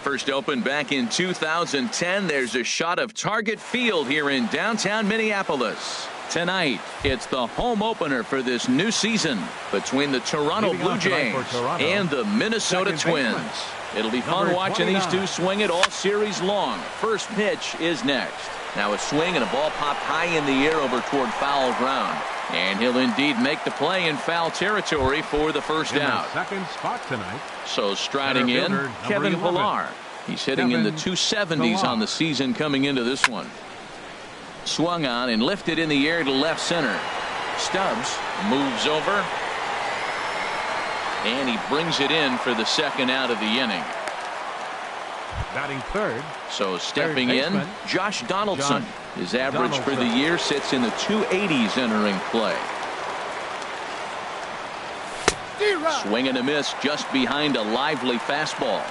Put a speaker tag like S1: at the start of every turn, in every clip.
S1: First opened back in 2010, there's a shot of Target Field here in downtown Minneapolis. Tonight, it's the home opener for this new season between the Toronto Blue Jays and the Minnesota Twins. It'll be fun watching these two swing it all series long. First pitch is next. Now a swing and a ball popped high in the air over toward foul ground. And he'll indeed make the play in foul territory for the first out.
S2: Second spot tonight.
S1: So striding in, Kevin Pillar. He's hitting in the 270s on the season coming into this one. Swung on and lifted in the air to left center. Stubbs moves over. And he brings it in for the second out of the inning.
S2: Batting third.
S1: So stepping in, Josh Donaldson. His average for the year sits in the 280s entering play. Swing and a miss just behind a lively fastball.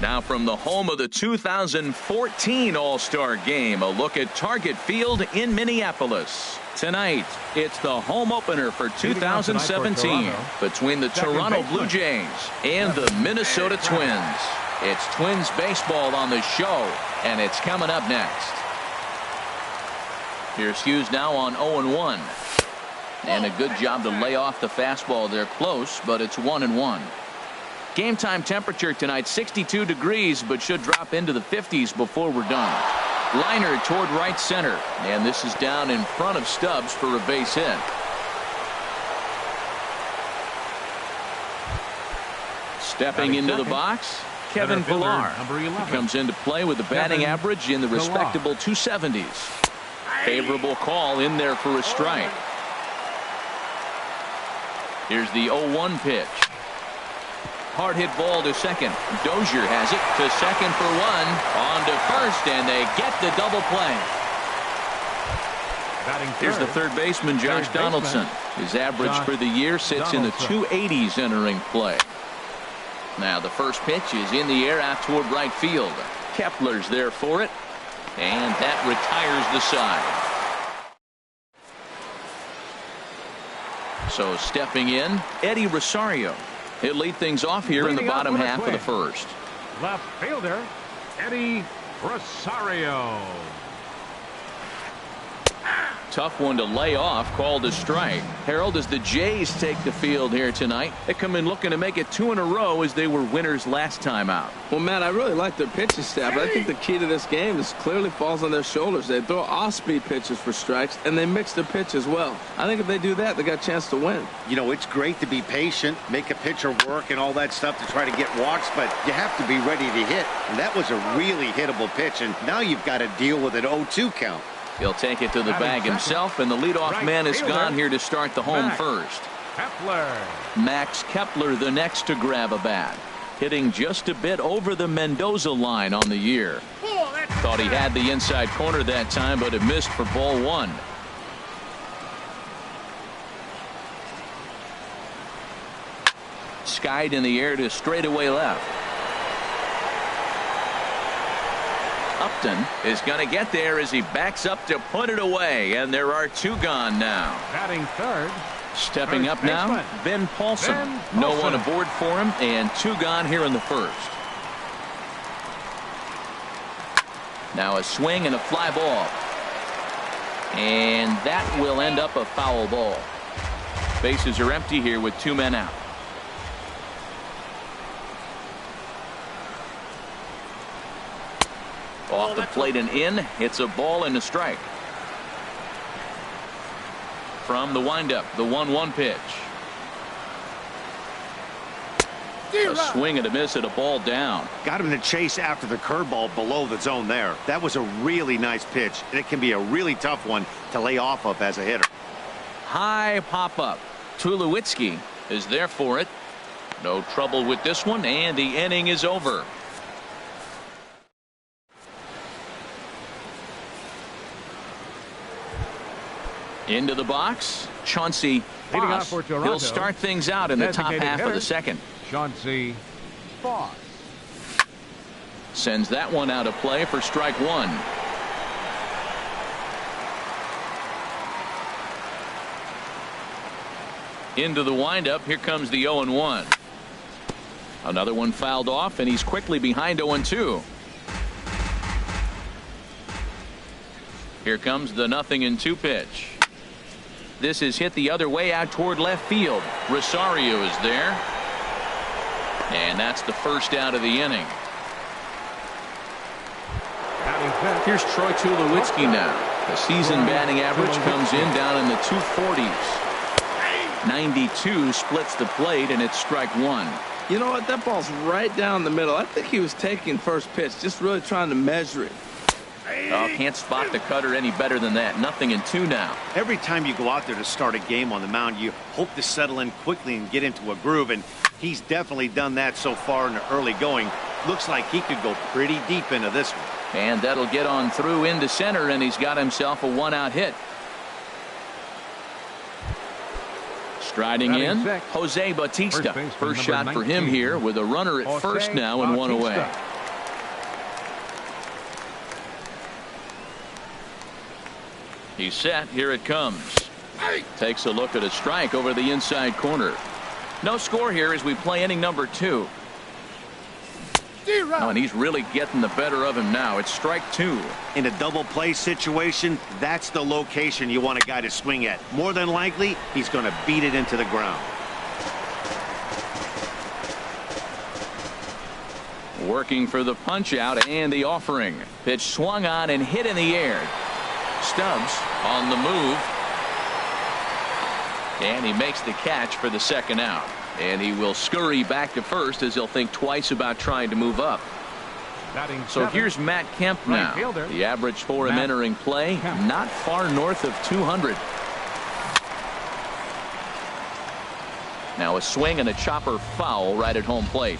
S1: Now from the home of the 2014 All-Star Game, a look at Target Field in Minneapolis. Tonight, it's the home opener for 2017 between the Toronto Blue Jays and the Minnesota Twins. It's Twins baseball on the show, and it's coming up next. Here's Hughes now on 0-1. And a good job to lay off the fastball. They're close, but it's 1-1. Game time temperature tonight 62 degrees, but should drop into the 50s before we're done. Liner toward right center, and this is down in front of Stubbs for a base hit. Stepping into the box, Kevin
S2: Center fielder,
S1: Villar.
S2: number 11.
S1: He comes into play with a batting
S2: Kevin
S1: average in the
S2: Villar.
S1: respectable 270s. Favorable call in there for a strike. Here's the 0-1 pitch. Hard hit ball to second. Dozier has it to second for one. On to first, and they get the double play. Here's the third baseman, Josh Donaldson. His average for the year sits in the 280s entering play. Now the first pitch is in the air out toward right field. Kepler's there for it, and that retires the side. So stepping in, Eddie Rosario. He'll lead things off here in the bottom half of the first.
S2: Left fielder, Eddie Rosario.
S1: Tough one to lay off, called a strike. Harold, as the Jays take the field here tonight, they come in looking to make it 2 in a row as they were winners last time out.
S3: Well, Matt, I really like their pitching staff, but I think the key to this game is clearly falls on their shoulders. They throw off-speed pitches for strikes, and they mix their pitch as well. I think if they do that, they got a chance to win.
S4: You know, it's great to be patient, make a pitcher work and all that stuff to try to get walks, but you have to be ready to hit. And that was a really hittable pitch, and now you've got to deal with an 0-2 count.
S1: He'll take it to the bag himself, and the leadoff man is gone here to start the home first.
S2: Kepler.
S1: Max Kepler, the next to grab a bat. Hitting just a bit over the Mendoza line on the year. Thought he had the inside corner that time, but it missed for ball one. Skied in the air to straightaway left. Upton is going to get there as he backs up to put it away, and there are 2 gone now.
S2: Batting third.
S1: Stepping up now, Ben Paulson. No one aboard for him, and 2 gone here in the first. Now a swing and a fly ball. And that will end up a foul ball. Bases are empty here with 2 men out. Off the plate and in. It's a ball and a strike. From the windup, the 1-1 pitch. A swing and a miss at a ball down.
S4: Got him to chase after the curveball below the zone there. That was a really nice pitch, and it can be a really tough one to lay off of as a hitter.
S1: High pop-up. Tulowitzki is there for it. No trouble with this one, and the inning is over. Into the box, Chauncey Foss. He'll start things out in the top half of the second.
S2: Chauncey Foss.
S1: Sends that one out of play for strike 1. Into the windup, here comes the 0-1. Another one fouled off, and he's quickly behind 0-2. Here comes the 0-2 pitch. This is hit the other way out toward left field. Rosario is there. And that's the first out of the inning. Here's Troy Tulowitzki now. The season batting average comes in down in the 240s. 92 splits the plate, and it's strike 1.
S3: You know what? That ball's right down the middle. I think he was taking first pitch, just really trying to measure it.
S1: Oh, can't spot the cutter any better than that. 0-2 now.
S4: Every time you go out there to start a game on the mound, you hope to settle in quickly and get into a groove, and he's definitely done that so far in the early going. Looks like he could go pretty deep into this one.
S1: And that'll get on through into center, and he's got himself a 1-out hit. Striding in, Jose Bautista. First shot for him here with a runner at first now and 1 away. He's set. Here it comes. Takes a look at a strike over the inside corner. No score here as we play inning number 2. Oh, and he's really getting the better of him now. It's strike 2.
S4: In a double play situation, that's the location you want a guy to swing at. More than likely, he's going to beat it into the ground.
S1: Working for the punch out and the offering. Pitch swung on and hit in the air. Stubbs on the move, and he makes the catch for the second out. And he will scurry back to first as he'll think twice about trying to move up. So here's Matt Kemp now. The average for him entering play, not far north of 200. Now a swing and a chopper foul right at home plate.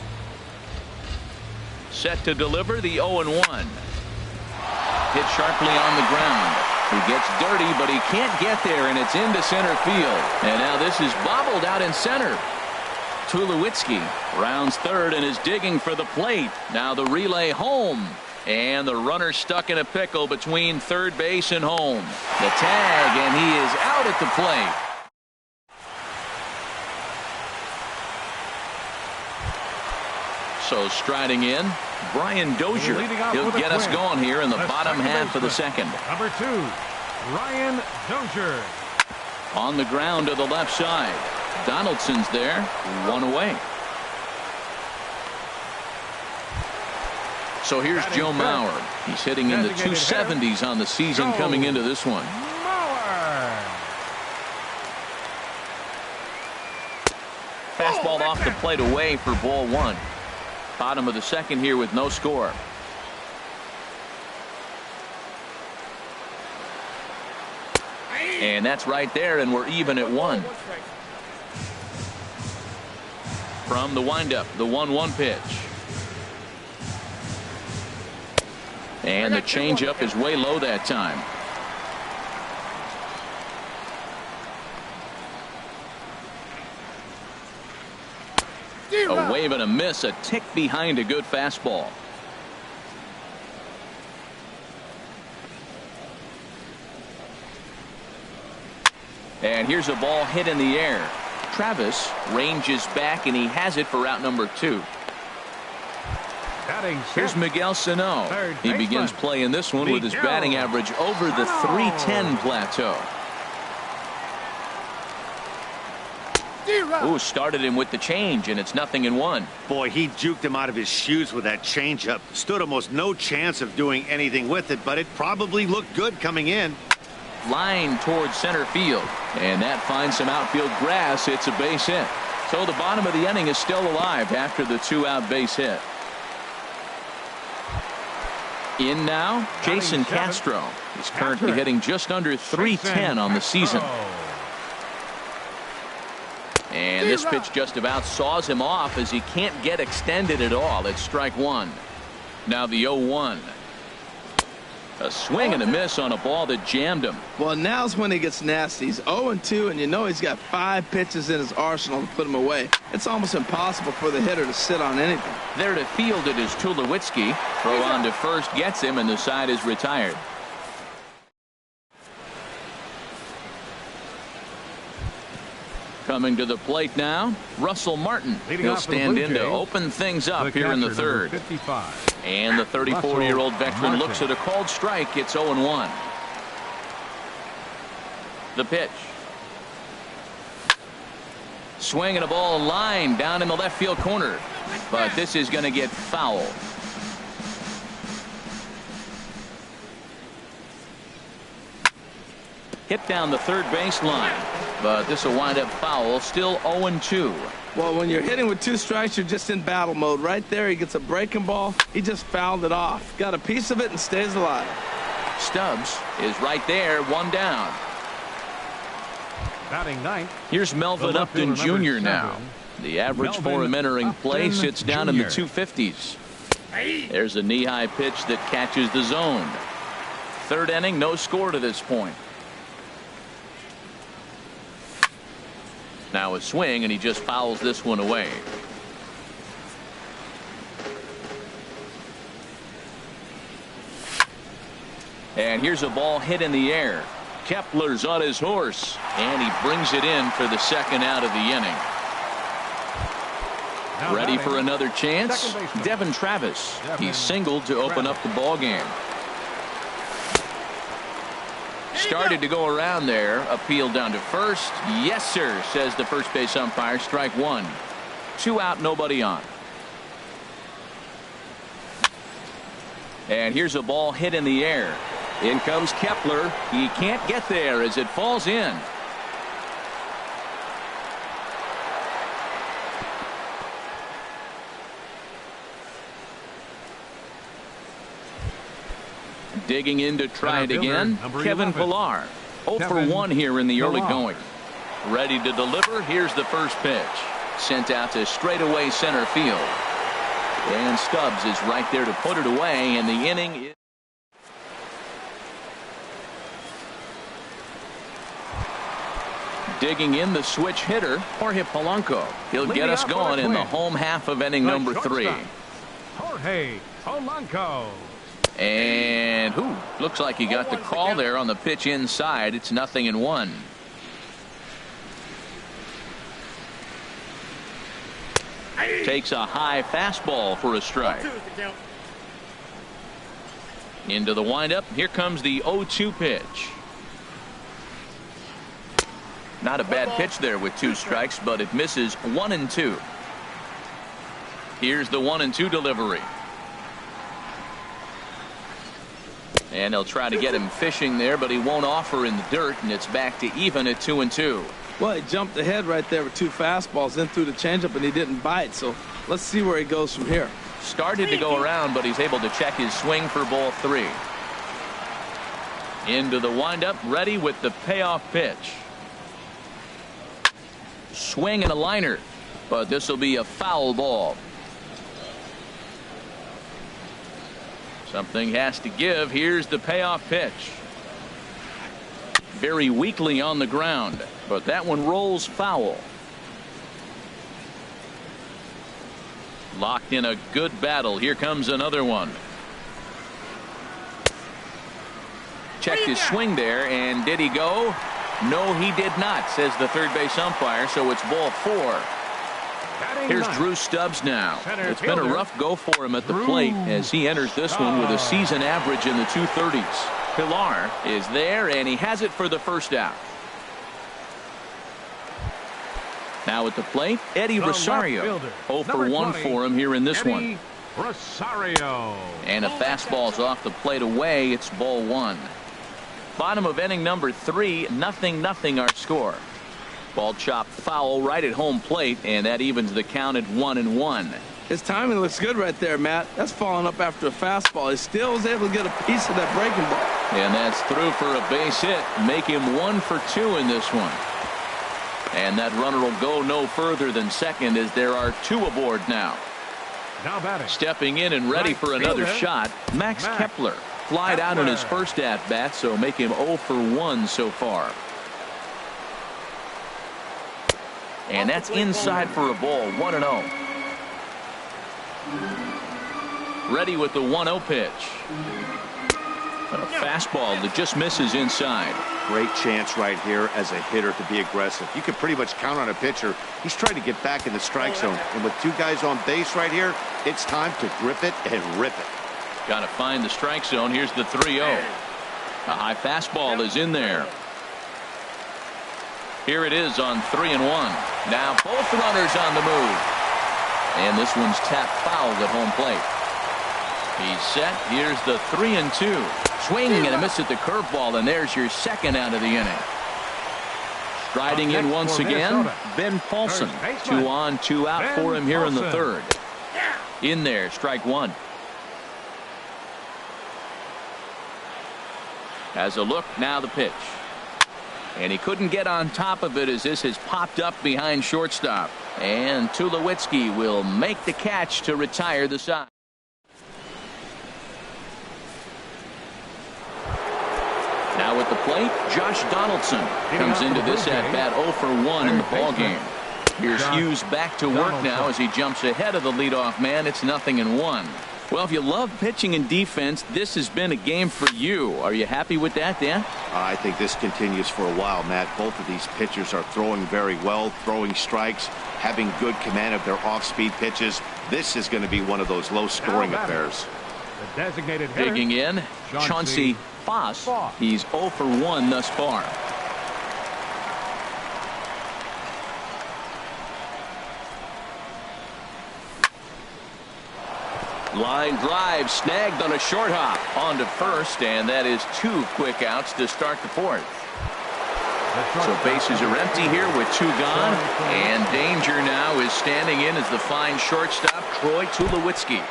S1: Set to deliver the 0-1. Hit sharply on the ground. He gets dirty, but he can't get there, and it's into center field. And now this is bobbled out in center. Tulowitzki rounds third and is digging for the plate. Now the relay home. And the runner stuck in a pickle between third base and home. The tag, and he is out at the plate. So striding in, Brian Dozier. He'll get us going here in the bottom half of the second.
S2: Number 2, Brian Dozier.
S1: On the ground to the left side. Donaldson's there, one away. So here's Joe Mauer. He's hitting in the 270s on the season coming into this one. Fastball off the plate away for ball one. Bottom of the second here with no score. And that's right there, and we're even at 1. From the windup, the 1-1 pitch. And the changeup is way low that time. A wave and a miss, a tick behind a good fastball. And here's a ball hit in the air. Travis ranges back, and he has it for out number 2. Here's Miguel Sano. He begins playing this one with his batting average over the 310 plateau. Ooh, started him with the change, and it's 0-1.
S4: Boy, he juked him out of his shoes with that changeup. Stood almost no chance of doing anything with it, but it probably looked good coming in.
S1: Line towards center field, and that finds some outfield grass. It's a base hit. So the bottom of the inning is still alive after the 2-out base hit. In now, Jason Castro. He's currently hitting just under 310 on the season. And this pitch just about saws him off as he can't get extended at all. It's strike 1. Now the 0-1. A swing and a miss on a ball that jammed him.
S3: Well, now's when he gets nasty. He's 0-2, and you know he's got 5 pitches in his arsenal to put him away. It's almost impossible for the hitter to sit on anything.
S1: There to field it is Tulowitzki. Throw on to first gets him, and the side is retired. Coming to the plate now, Russell Martin. He'll stand in to open things up here in the third. And the 34-year-old veteran looks at a called strike. It's 0-1. The pitch. Swing and a ball line down in the left field corner. But this is going to get foul. Hit down the third base line. But this will wind up foul. Still 0-2.
S3: Well, when you're hitting with 2 strikes, you're just in battle mode. Right there, he gets a breaking ball. He just fouled it off. Got a piece of it and stays alive.
S1: Stubbs is right there, 1 down.
S2: Batting ninth.
S1: Here's Melvin Upton Jr. now. The average for him entering play sits down in the 250s. There's a knee-high pitch that catches the zone. Third inning, no score to this point. Now a swing, and he just fouls this one away. And here's a ball hit in the air. Kepler's on his horse, and he brings it in for the second out of the inning. Ready for another chance? Devin Travis. He singled to open up the ball game. Started to go around there. Appeal down to first. Yes, sir, says the first base umpire. Strike 1. 2 out, nobody on. And here's a ball hit in the air. In comes Kepler. He can't get there as it falls in. Digging in to try it
S2: Center
S1: again,
S2: fielder,
S1: Kevin
S2: 11.
S1: Pillar. 0 for
S2: Kevin
S1: 1 here in the early
S2: Pillar.
S1: going. Ready to deliver. Here's the first pitch. Sent out to straightaway center field. And Stubbs is right there to put it away, and the inning is. Digging in the switch hitter, Jorge Polanco. He'll get us going in the home half of inning number 3.
S2: Jorge Polanco.
S1: And looks like he got the call there on the pitch inside. It's 0-1. Takes a high fastball for a strike. Into the windup. Here comes the 0-2 pitch. Not a bad pitch there with 2 strikes, but it misses 1-2. Here's the 1-2 delivery. And they'll try to get him fishing there, but he won't offer in the dirt, and it's back to even at 2-2.
S3: Well, he jumped ahead right there with 2 fastballs, then threw the changeup, and he didn't bite. So let's see where he goes from here.
S1: Started to go around, but he's able to check his swing for ball 3. Into the windup, ready with the payoff pitch. Swing and a liner, but this will be a foul ball. Something has to give. Here's the payoff pitch. Very weakly on the ground, but that one rolls foul. Locked in a good battle. Here comes another one. Checked his swing there, and did he go? No, he did not, says the third base umpire, so it's ball 4. Here's Drew Stubbs now. It's been a rough go for him at the plate as he enters this one with a season average in the 230s. Pillar is there, and he has it for the first out. Now at the plate, Eddie Rosario. 0 for 1 for him here in this one.
S2: Rosario.
S1: And a fastball's off the plate away. It's ball 1. Bottom of inning number 3, 0-0 our score. Ball chopped foul right at home plate, and that evens the count at 1-1.
S3: His timing looks good right there, Matt. That's following up after a fastball. He still was able to get a piece of that breaking ball.
S1: And that's through for a base hit. Make him 1 for 2 in this one. And that runner will go no further than second as there are 2 aboard now.
S2: Now batting.
S1: Stepping in and ready for another shot, Max Kepler. Flied out in his first at-bat, so make him 0 for 1 so far. And that's inside for a ball, 1-0. Ready with the 1-0 pitch. A fastball that just misses inside.
S4: Great chance right here as a hitter to be aggressive. You can pretty much count on a pitcher. He's trying to get back in the strike zone. And with 2 guys on base right here, it's time to grip it and rip it.
S1: Got to find the strike zone. Here's the 3-0. A high fastball is in there. Here it is on 3-1. Now both runners on the move. And this one's tapped foul at home plate. He's set. Here's the 3-2. Swing and a miss at the curveball, and there's your second out of the inning. Striding in once again, Ben Paulson. 2 on, 2 out for him here in the 3rd. In there, strike 1. Has a look, now the pitch. And he couldn't get on top of it as this has popped up behind shortstop. And Tulowitzki will make the catch to retire the side. Now at the plate, Josh Donaldson comes into this at-bat 0 for 1 in the ballgame. Here's Hughes back to work now as he jumps ahead of the leadoff man. It's 0-1. Well, if you love pitching and defense, this has been a game for you. Are you happy with that, Dan?
S4: I think this continues for a while, Matt. Both of these pitchers are throwing very well, throwing strikes, having good command of their off-speed pitches. This is going to be one of those low-scoring affairs.
S2: The designated hitter,
S1: digging in, Chauncey Foss. He's 0 for 1 thus far. Line drive snagged on a short hop onto first, and that is 2 quick outs to start the 4th. So bases are empty here with 2 gone, and danger now is standing in as the fine shortstop Troy Tulowitzki.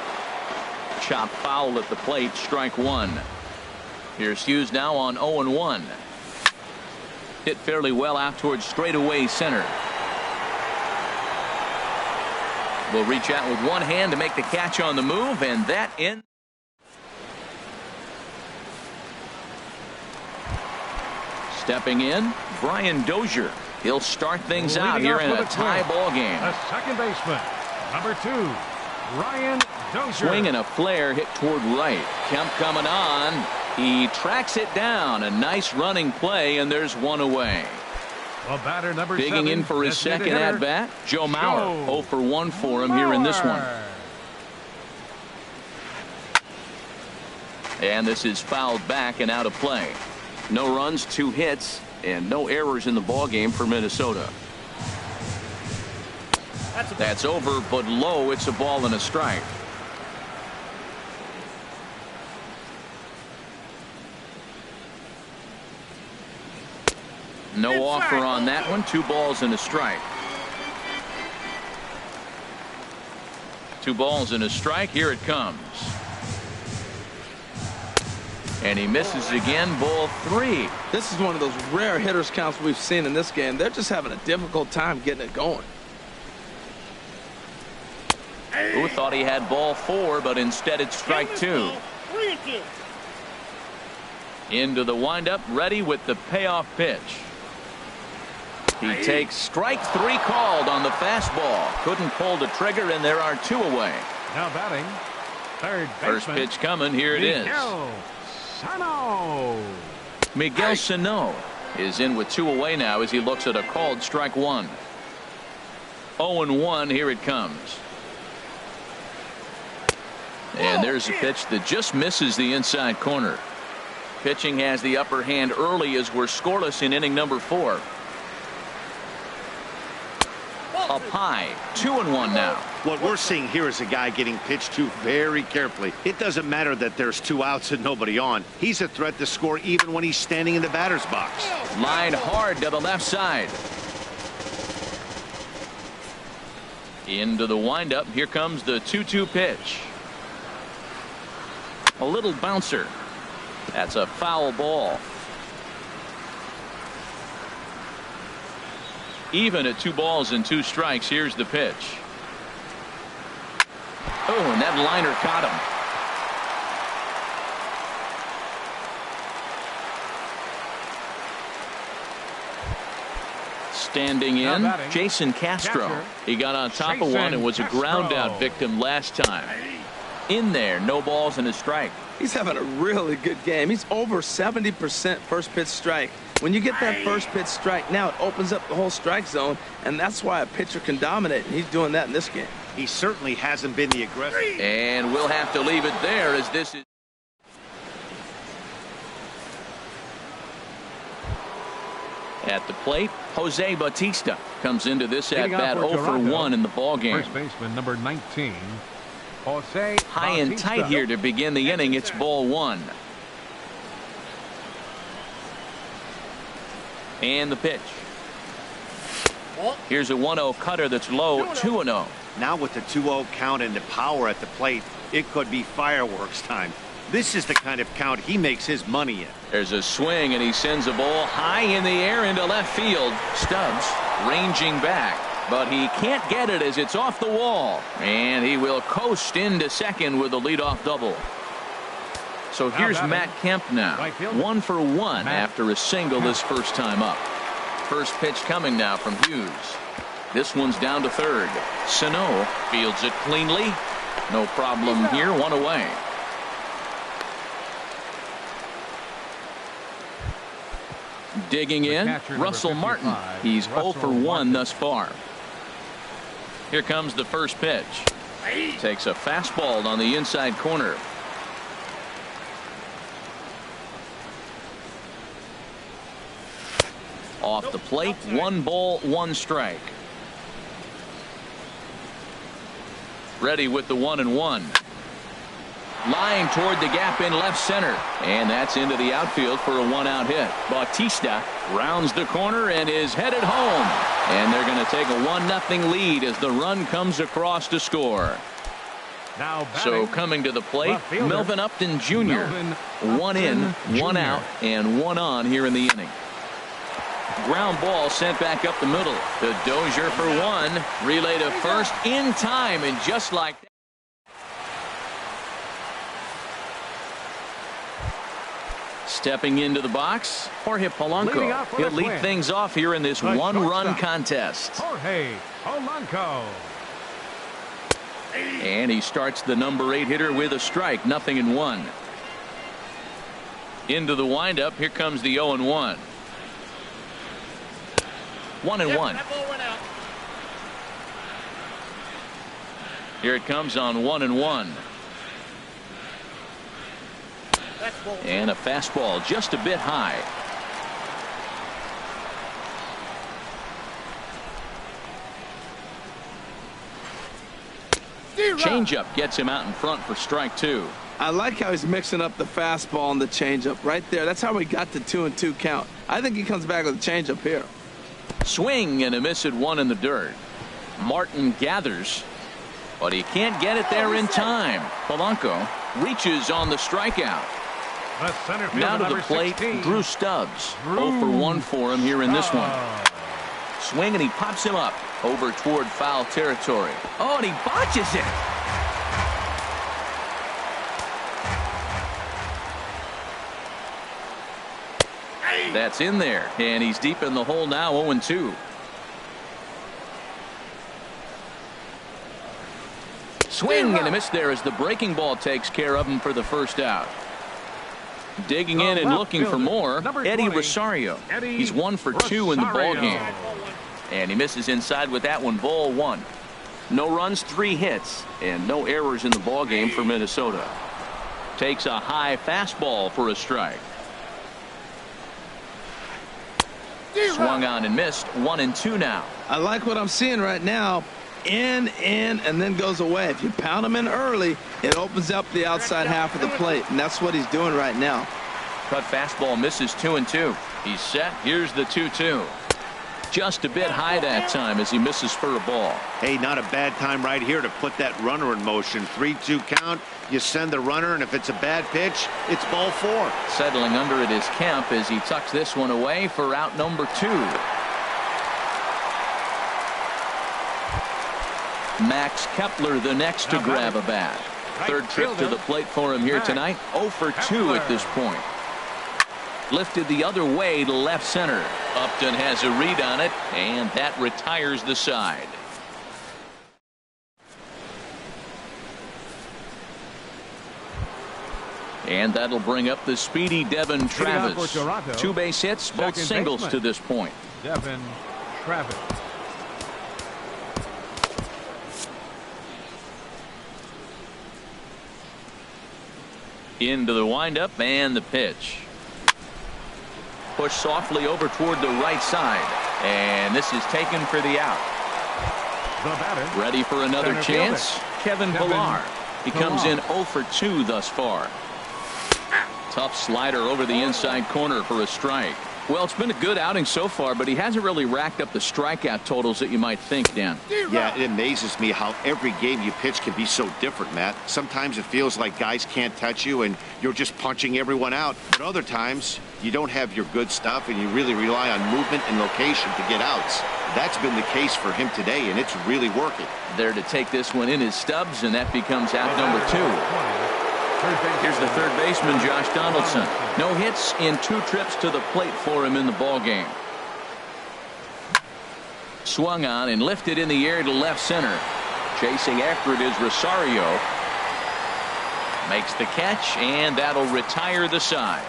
S1: Chop foul at the plate, strike 1. Here's Hughes now on 0-1. Hit fairly well out towards straightaway center. Will reach out with one hand to make the catch on the move, and that in. Stepping in, Brian Dozier. He'll start things out here in a tie ball game.
S2: The second baseman, number 2, Brian Dozier.
S1: Swing and a flare hit toward right. Kemp coming on. He tracks it down. A nice running play, and there's one away.
S2: Well, batter number
S1: Digging
S2: 7,
S1: in for his second at bat, Joe Mauer. 0 for 1 for him here in this one. And this is fouled back and out of play. No runs, 2 hits, and no errors in the ball game for Minnesota. That's over, but low. It's a ball and a strike. No offer on that one. 2 balls and a strike. 2 balls and a strike. Here it comes. And he misses again. Ball 3.
S3: This is one of those rare hitters counts we've seen in this game. They're just having a difficult time getting it going.
S1: Who thought he had ball 4, but instead it's strike 2. Into the windup, ready with the payoff pitch. He takes strike 3 called on the fastball. Couldn't pull the trigger, and there are 2 away.
S2: Now batting, third baseman.
S1: First pitch coming. Here it is. Miguel Sano is in with 2 away now as he looks at a called strike 1. 0-1. Here it comes. And there's a pitch that just misses the inside corner. Pitching has the upper hand early as we're scoreless in inning number 4. Up high, 2-1 now.
S4: What we're seeing here is a guy getting pitched to very carefully. It doesn't matter that there's 2 outs and nobody on. He's a threat to score even when he's standing in the batter's box.
S1: Line hard to the left side. Into the windup. Here comes the 2-2 pitch. A little bouncer. That's a foul ball. Even at 2 balls and 2 strikes. Here's the pitch. Oh, and that liner caught him. Standing in, Jason Castro. He got on top of one and was a ground out victim last time. In there, no balls and a strike.
S3: He's having a really good game. He's over 70% first pitch strike. When you get that first pitch strike, now it opens up the whole strike zone, and that's why a pitcher can dominate, and he's doing that in this game.
S4: He certainly hasn't been the aggressor.
S1: And we'll have to leave it there as this is. At the plate, Jose Bautista comes into this at bat 0 for 1 in the ball game.
S2: First baseman number 19, Jose
S1: High and tight here to begin the inning. It's ball 1. And the pitch. Here's a 1-0 cutter that's low. 2-0.
S4: Now with the 2-0 count and the power at the plate, it could be fireworks time. This is the kind of count he makes his money in.
S1: There's a swing, and he sends a ball high in the air into left field. Stubbs ranging back, but he can't get it as it's off the wall. And he will coast into second with a leadoff double. So here's Matt Kemp now. 1 for 1 after a single his first time up. First pitch coming now from Hughes. This one's down to third. Sano fields it cleanly. No problem here. 1 away. Digging in, Russell Martin. He's 0 for 1 thus far. Here comes the first pitch. Takes a fastball on the inside corner. Off the plate, 1 ball, 1 strike. Ready with the 1-1. Line toward the gap in left center. And that's into the outfield for a 1-out hit. Bautista rounds the corner and is headed home. And they're going to take a 1-0 lead as the run comes across to score.
S2: Now
S1: So coming to the plate, Melvin Upton Jr. One in, one out, and one on here in the inning. Ground ball sent back up the middle. The Dozier for one. Relay to first in time, and just like that. Stepping into the box, Jorge Polanco. He'll lead things off here in this one-run contest.
S2: Jorge Polanco.
S1: And he starts the number 8 hitter with a strike, 0-1. Into the windup, here comes the 0-1. 1-1. Here it comes on 1-1. And a fastball just a bit high. Changeup gets him out in front for strike 2.
S3: I like how he's mixing up the fastball and the changeup right there. That's how we got the 2-2 count. I think he comes back with a changeup here.
S1: Swing and a miss at one in the dirt. Martin gathers, but he can't get it there in time. Polanco reaches on the strikeout. Now to the plate,
S2: 16.
S1: Drew Stubbs. 0 for 1 for him here in this one. Swing and he pops him up over toward foul territory. Oh, and he botches it. That's in there, and he's deep in the hole now, 0-2. Swing and a miss there as the breaking ball takes care of him for the first out. Digging in and looking for more, Eddie Rosario. He's 1 for 2 in the ballgame. And he misses inside with that one, ball 1. No runs, 3 hits, and no errors in the ballgame for Minnesota. Takes a high fastball for a strike. Swung on and missed, 1-2 now.
S3: I like what I'm seeing right now. In, and then goes away. If you pound him in early, it opens up the outside half of the plate, and that's what he's doing right now.
S1: Cut fastball misses, 2-2. He's set. Here's the 2-2. Just a bit high that time as he misses for a ball.
S4: Hey, not a bad time right here to put that runner in motion. 3-2 count. You send the runner, and if it's a bad pitch, it's ball 4.
S1: Settling under it is Kemp as he tucks this one away for out number 2. Max Kepler the next to grab a bat. Third trip to the plate for him here tonight. 0 for 2 at this point. Lifted the other way to left center. Upton has a read on it, and that retires the side. And that'll bring up the speedy Devin Travis. 2 base hits, both singles to this point.
S2: Devin Travis.
S1: Into the windup and the pitch. Push softly over toward the right side. And this is taken for the out.
S2: The batter,
S1: ready for another chance. Kevin Pillar. He comes in 0 for 2 thus far. Tough slider over the inside corner for a strike. Well, it's been a good outing so far, but he hasn't really racked up the strikeout totals that you might think, Dan.
S4: Yeah, it amazes me how every game you pitch can be so different, Matt. Sometimes it feels like guys can't touch you and you're just punching everyone out. But other times, you don't have your good stuff and you really rely on movement and location to get outs. That's been the case for him today, and it's really working.
S1: There to take this one in is Stubbs, and that becomes out number 2. Here's the third baseman, Josh Donaldson. No hits in 2 trips to the plate for him in the ballgame. Swung on and lifted in the air to left center. Chasing after it is Rosario. Makes the catch, and that'll retire the side.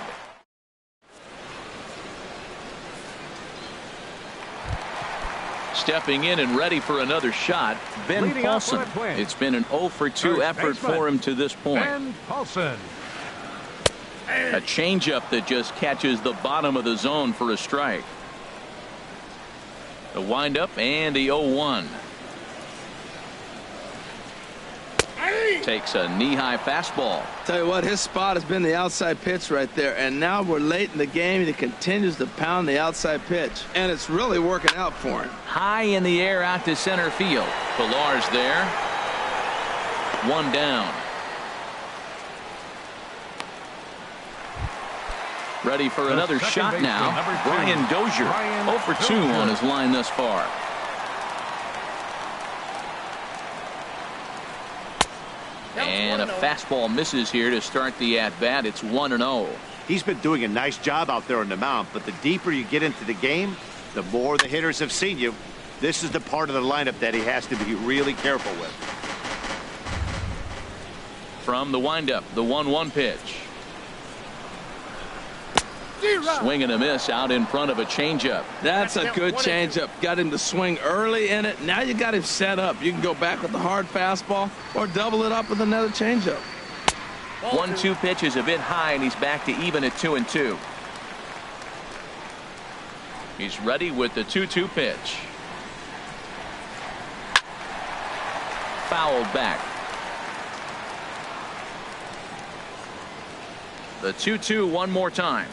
S1: Stepping in and ready for another shot, Ben Paulson. It's been an 0 for 2 effort for him to this point.
S2: Ben Paulson.
S1: A changeup that just catches the bottom of the zone for a strike. The windup and the 0-1. Takes a knee-high fastball.
S3: Tell you what, his spot has been the outside pitch right there, and now we're late in the game and he continues to pound the outside pitch, and it's really working out for him.
S1: High in the air out to center field. Pillar's there. One down. Ready for another shot now. Brian Dozier, 0 for 2 on his line thus far. And a fastball misses here to start the at-bat. It's 1-0.
S4: He's been doing a nice job out there on the mound, but the deeper you get into the game, the more the hitters have seen you. This is the part of the lineup that he has to be really careful with.
S1: From the windup, the 1-1 pitch. Swing and a miss out in front of a changeup.
S3: That's a good changeup. Got him to swing early in it. Now you got him set up. You can go back with the hard fastball or double it up with another changeup.
S1: 1-2 pitch is a bit high, and he's back to even at 2-2. He's ready with the 2-2 pitch. Fouled back. The 2-2 one more time.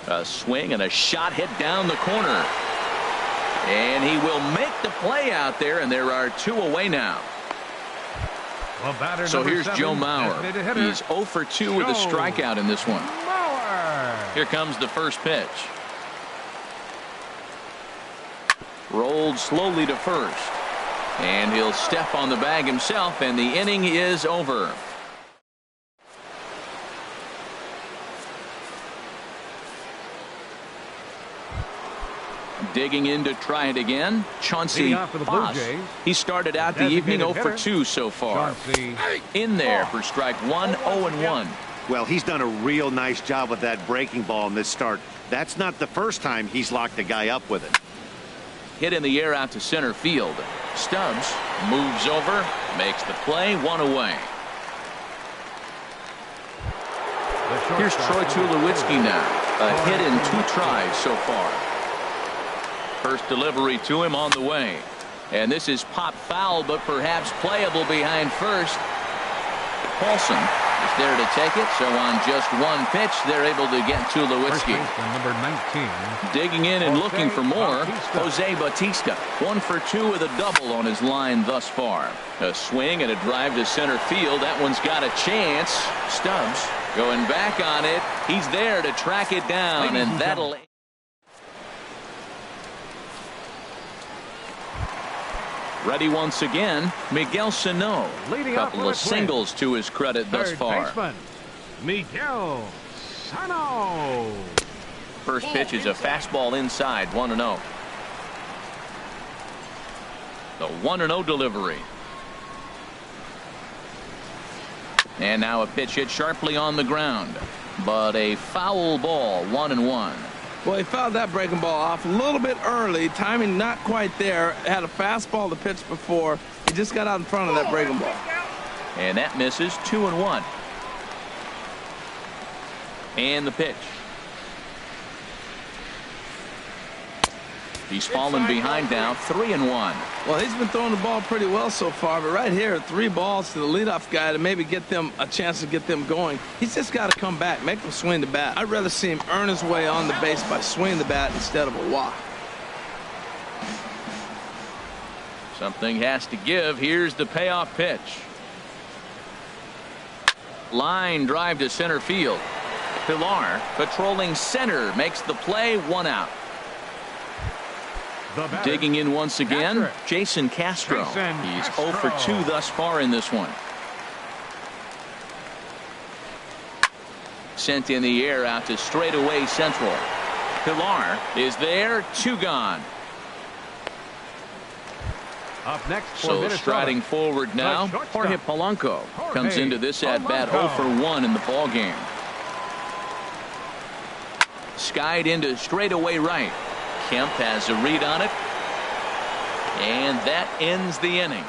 S1: A swing and a shot hit down the corner. And he will make the play out there, and there are 2 away now.
S2: Well,
S1: so here's
S2: 7,
S1: Joe Mauer. He's 0 for 2 with a strikeout in this one.
S2: Mauer.
S1: Here comes the first pitch. Rolled slowly to first. And he'll step on the bag himself, and the inning is over. Digging in to try it again, Chauncey Foss. He started out the evening 0 for 2 so far. In there for strike 1, 0-1.
S4: Well, he's done a real nice job with that breaking ball in this start. That's not the first time he's locked a guy up with it.
S1: Hit in the air out to center field. Stubbs moves over, makes the play, 1 away. Here's Troy Tulowitzki now. A hit in 2 tries so far. First delivery to him on the way. And this is pop foul, but perhaps playable behind first. Paulson is there to take it. So on just 1 pitch, they're able to get Tulowitzki.
S2: Number 19.
S1: Digging in and looking for more. Jose Bautista. 1 for 2 with a double on his line thus far. A swing and a drive to center field. That one's got a chance. Stubbs going back on it. He's there to track it down, and that'll... Ready once again, Miguel Sano. A couple of singles to his credit thus far.
S2: Baseman, Miguel Sano.
S1: First pitch is a fastball inside, 1-0. The 1-0 delivery. And now a pitch hit sharply on the ground. But a foul ball, 1-1.
S3: Well, he fouled that breaking ball off a little bit early. Timing not quite there. Had a fastball to pitch before. He just got out in front of that breaking ball.
S1: And that misses, 2-1. And the pitch. He's fallen behind now, 3-1.
S3: Well, he's been throwing the ball pretty well so far, but right here, 3 balls to the leadoff guy to maybe get them a chance to get them going. He's just got to come back, make them swing the bat. I'd rather see him earn his way on the base by swinging the bat instead of a walk.
S1: Something has to give. Here's the payoff pitch. Line drive to center field. Pilar patrolling center makes the play, 1 out. Digging in once again, Jason Castro. He's 0 for 2 thus far in this one. Sent in the air out to straightaway central. Pilar is there, 2 gone.
S2: Up next,
S1: so striding forward now, Jorge Polanco comes into this at bat 0 for 1 in the ball game. Skied into straightaway right. Kemp has a read on it, and that ends the inning.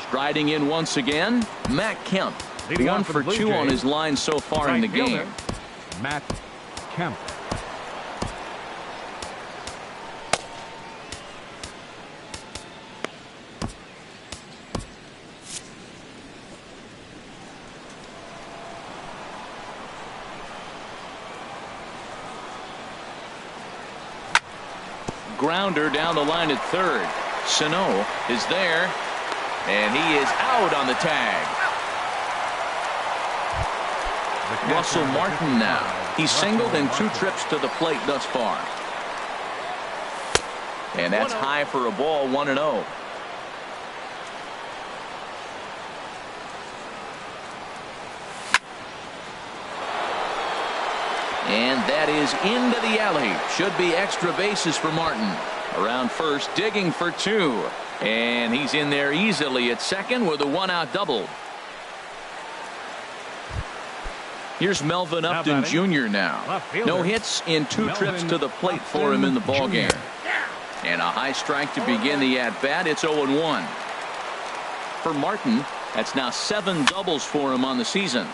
S1: Striding in once again, Matt Kemp. 1 for 2 on his line so far in the game.
S2: Matt Kemp.
S1: grounder down the line at third. Sano is there, and he is out on the tag. Russell Martin now. He's singled in 2 trips to the plate thus far. And that's high for a ball, 1-0. And that is into the alley. Should be extra bases for Martin. Around first, digging for 2. And he's in there easily at second with a 1-out double. Here's Melvin Upton Jr. now. No hits in 2 trips to the plate for him in the ballgame. And a high strike to begin the at-bat. It's 0-1. For Martin, that's now 7 doubles for him on the season.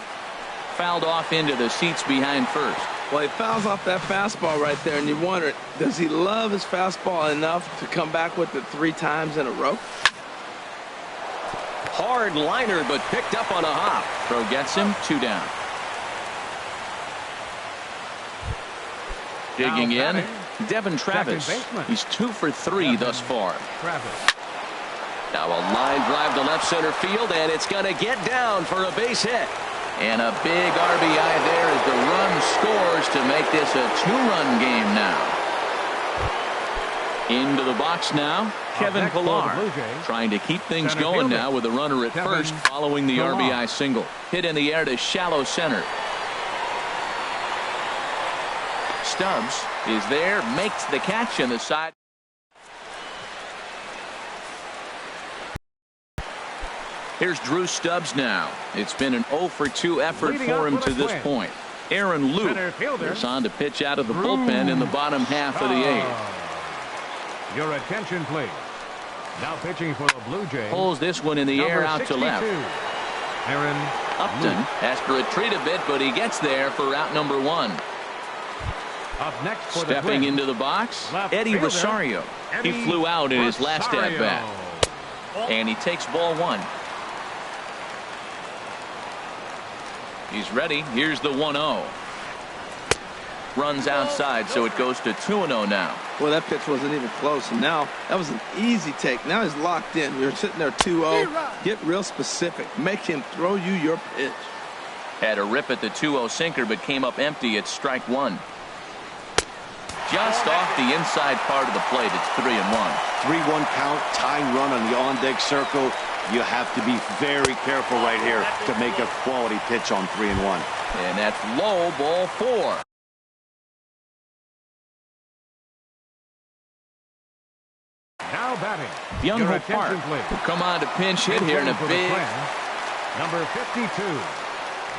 S1: Fouled off into the seats behind first.
S3: Well, he fouls off that fastball right there, and you wonder, does he love his fastball enough to come back with it 3 times in a row?
S1: Hard liner, but picked up on a hop. Throw gets him, 2 down. Digging in, Devin Travis. He's 2 for 3 thus far. Now a line drive to left center field, and it's going to get down for a base hit. And a big RBI there as the run scores to make this a 2-run game now. Into the box now, Kevin Pillar. Trying to keep things going now with a runner at first following the RBI single. Hit in the air to shallow center. Stubbs is there, makes the catch in the side. Here's Drew Stubbs now. It's been an 0 for 2 effort for him to this point. Aaron Luke is on to pitch out of the bullpen in the bottom half of the 8th.
S2: Your attention, please. Now pitching for the Blue Jays.
S1: Pulls this one in the air out to left.
S2: Aaron
S1: Upton has to retreat a bit, but he gets there for out number 1.
S2: Up next for
S1: stepping into the box, Eddie Rosario. He flew out in his last at-bat. And he takes ball 1. He's ready. Here's the 1-0. Runs outside, so it goes to 2-0 now.
S3: Well, that pitch wasn't even close, and now that was an easy take. Now he's locked in. You're sitting there 2-0. Get real specific. Make him throw you your pitch.
S1: Had a rip at the 2-0 sinker, but came up empty at strike 1. Just off the inside part of the plate. It's 3-1.
S4: 3-1 count, tying run on the on-deck circle. You have to be very careful right here to make a quality pitch on 3-1.
S1: And that's low, ball 4.
S2: Now batting.
S1: Byung-ho Park will come on to pinch hit here in a big.
S2: Number 52,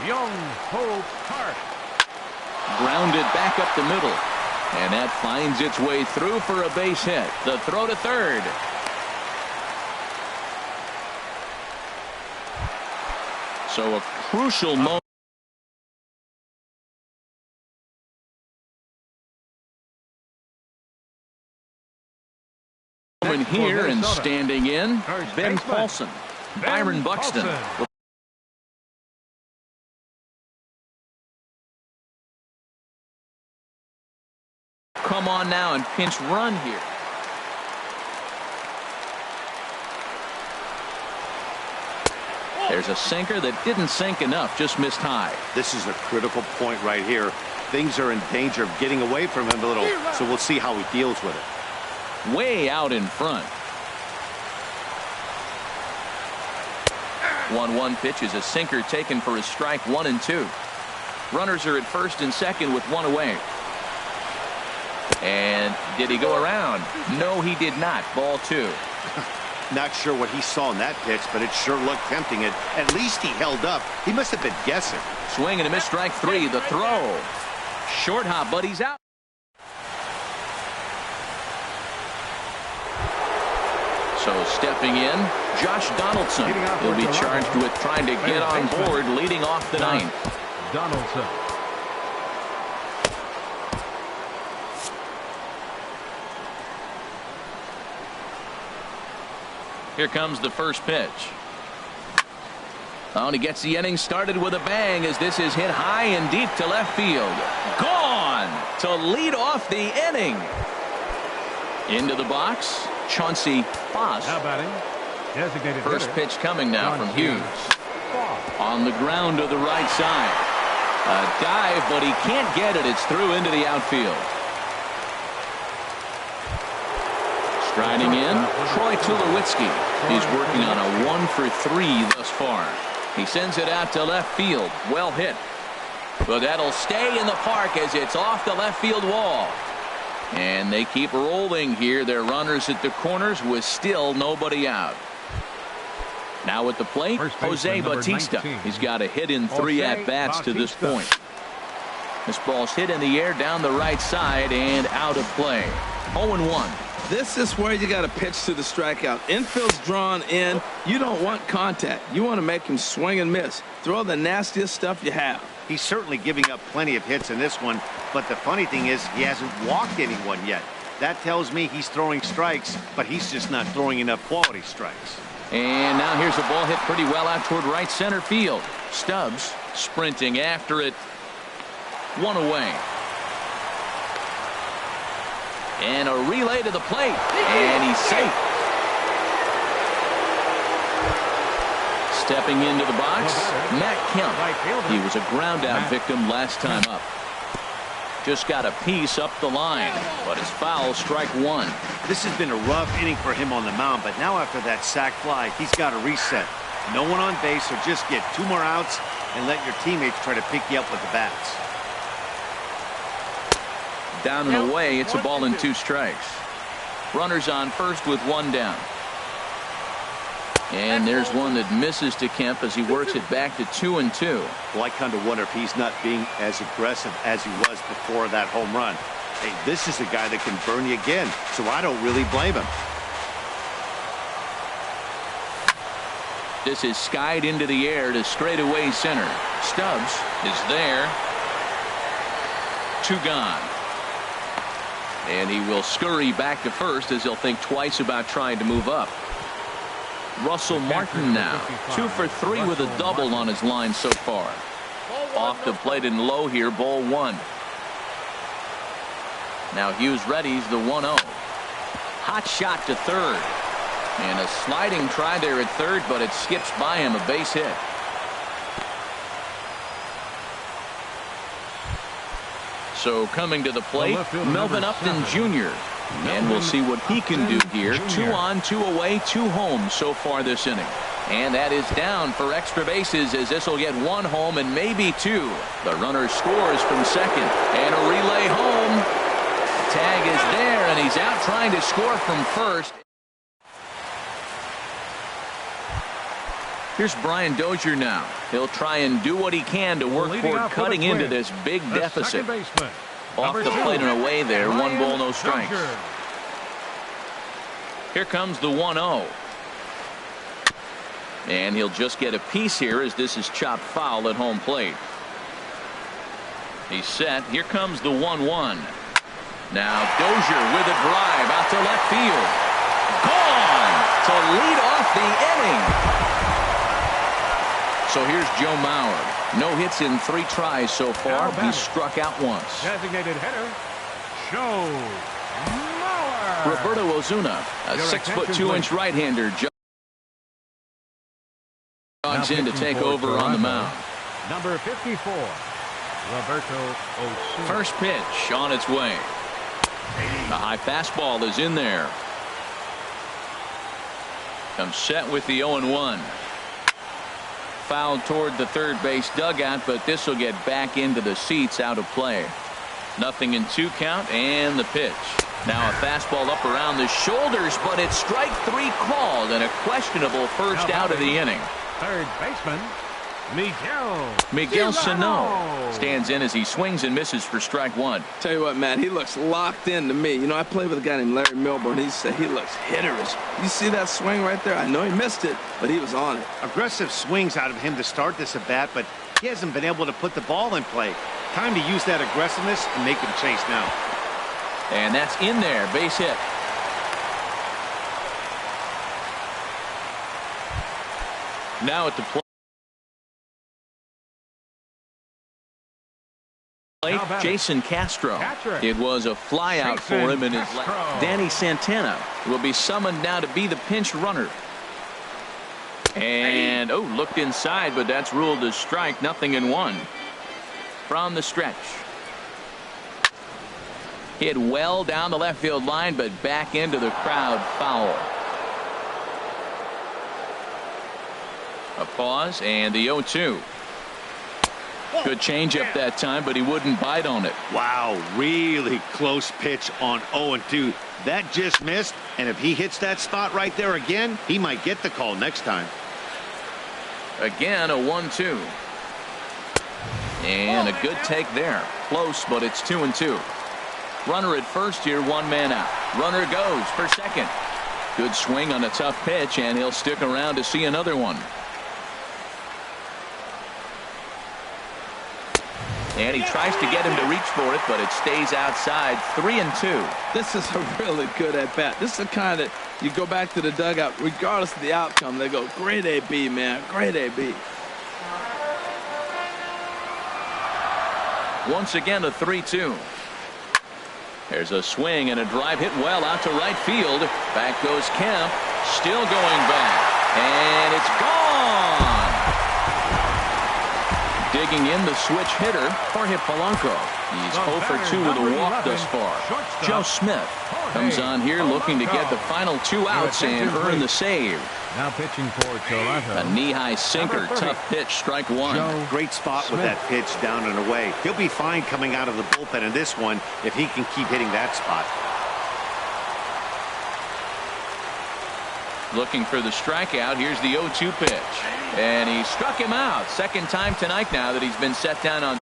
S2: Byung-ho Park.
S1: Grounded back up the middle. And that finds its way through for a base hit. The throw to third. So a crucial moment here, and standing in, Ben Paulson. Byron Buxton. Come on now and pinch run here. There's a sinker that didn't sink enough, just missed high.
S4: This is a critical point right here. Things are in danger of getting away from him a little, so we'll see how he deals with it.
S1: Way out in front. 1-1 pitch is a sinker taken for a strike 1 and 2. Runners are at first and second with 1 away. And did he go around? No, he did not. Ball 2.
S4: Not sure what he saw in that pitch, but it sure looked tempting. At least he held up. He must have been guessing.
S1: Swing and a miss, strike 3. The throw. Short hop, but he's out. So stepping in, Josh Donaldson will be charged with trying to get on board leading off the 9th.
S2: Donaldson.
S1: Here comes the first pitch. Oh, and he gets the inning started with a bang as this is hit high and deep to left field. Gone to lead off the inning. Into the box, Chauncey Foss.
S2: Now batting, designated
S1: First
S2: hitter,
S1: pitch coming now from Hughes.
S2: Foss.
S1: On the ground to the right side. A dive, but he can't get it. It's through into the outfield. Striding in, Troy Tulowitzki. He's working on a 1-for-3 thus far. He sends it out to left field. Well hit. But that'll stay in the park as it's off the left field wall. And they keep rolling here. Their runners at the corners with still nobody out. Now at the plate, Jose Bautista.
S2: 19.
S1: He's got a hit in 3 at-bats to this point. This ball's hit in the air down the right side and out of play. 0-1.
S3: This is where you got to pitch to the strikeout. Infield's drawn in. You don't want contact. You want to make him swing and miss. Throw the nastiest stuff you have.
S4: He's certainly giving up plenty of hits in this one, but the funny thing is he hasn't walked anyone yet. That tells me he's throwing strikes, but he's just not throwing enough quality strikes.
S1: And now here's a ball hit pretty well out toward right center field. Stubbs sprinting after it. 1 away. And a relay to the plate. And he's safe. Stepping into the box, Matt Kemp. He was a ground out victim last time up. Just got a piece up the line, but it's foul, strike 1.
S4: This has been a rough inning for him on the mound, but now after that sac fly, he's got to reset. No one on base, so just get 2 more outs and let your teammates try to pick you up with the bats.
S1: Down and away, it's a ball and 2 strikes. Runners on first with 1 down. And there's one that misses to Kemp as he works it back to 2-2.
S4: Well, I kind of wonder if he's not being as aggressive as he was before that home run. Hey, this is a guy that can burn you again, so I don't really blame him.
S1: This is skied into the air to straightaway center. Stubbs is there. 2 gone. And he will scurry back to first as he'll think twice about trying to move up. Russell Martin now 2 for 3 with a double on his line so far. Off the plate and low here, ball 1. Now Hughes readies the 1-0. Hot shot to third. And a sliding try there at third, but it skips by him, a base hit. So coming to the plate, Melvin Upton Jr. And we'll see what he can do here. 2 on, 2 away, 2 home so far this inning. And that is down for extra bases as this will get 1 home and maybe 2. The runner scores from second. And a relay home. Tag is there, and he's out trying to score from first. Here's Brian Dozier now. He'll try and do what he can to work toward cutting into this big deficit. Off the plate and away there. 1 ball, no strikes. Here comes the 1-0. And he'll just get a piece here as this is chopped foul at home plate. He's set. Here comes the 1-1. Now Dozier with a drive out to left field. Gone to lead off the inning. So here's Joe Mauer. No hits in 3 tries so far. He struck out once.
S2: Designated hitter, Joe Mauer.
S1: Roberto Ozuna, a 6'2" right-hander, jogs in to take over on the mound.
S2: Number 54, Roberto Ozuna.
S1: First pitch on its way. The high fastball is in there. Comes set with the 0-1. Fouled toward the third base dugout, but this will get back into the seats, out of play. 0-2 count, and the pitch. Now a fastball up around the shoulders, but it's strike 3 called, and a questionable first out of the inning.
S2: Third baseman,
S1: Miguel Sano stands in as he swings and misses for strike 1.
S3: Tell you what, Matt, he looks locked in to me. You know, I played with a guy named Larry Milburn. He said he looks hitterish. You see that swing right there? I know he missed it, but he was on it.
S4: Aggressive swings out of him to start this at bat, but he hasn't been able to put the ball in play. Time to use that aggressiveness and make him chase now.
S1: And that's in there, base hit. Now at the plate, plate,
S2: Now batting.
S1: Jason Castro.
S2: Catcher.
S1: It was a flyout for him in his
S2: Castro.
S1: Danny Santana will be summoned now to be the pinch runner. And, oh, looked inside, but that's ruled as strike, 0-1. From the stretch. Hit well down the left field line, but back into the crowd, foul. A pause, and the 0-2. Good changeup that time, but he wouldn't bite on it.
S4: Wow, really close pitch on 0-2. That just missed, and if he hits that spot right there again, he might get the call next time.
S1: Again, a 1-2. And a good take there. Close, but it's 2-2. Runner at first here, one man out. Runner goes for second. Good swing on a tough pitch, and he'll stick around to see another one. And he tries to get him to reach for it, but it stays outside. 3-2.
S3: This is a really good at-bat. This is the kind that you go back to the dugout, regardless of the outcome, they go, great AB, man, great AB.
S1: Once again, a 3-2. There's a swing and a drive hit well out to right field. Back goes Kemp, still going back, and it's gone. Digging in the switch hitter, Jorge Polanco. He's 0 for 2 with a walk thus far. Joe Smith comes on here looking to get the final 2 outs and earn the save.
S2: Now pitching for Toronto.
S1: A knee-high sinker, tough pitch, strike one.
S4: Great spot with that pitch down and away. He'll be fine coming out of the bullpen in this one if he can keep hitting that spot.
S1: Looking for the strikeout. Here's the 0-2 pitch. And he struck him out. Second time tonight now that he's been set down on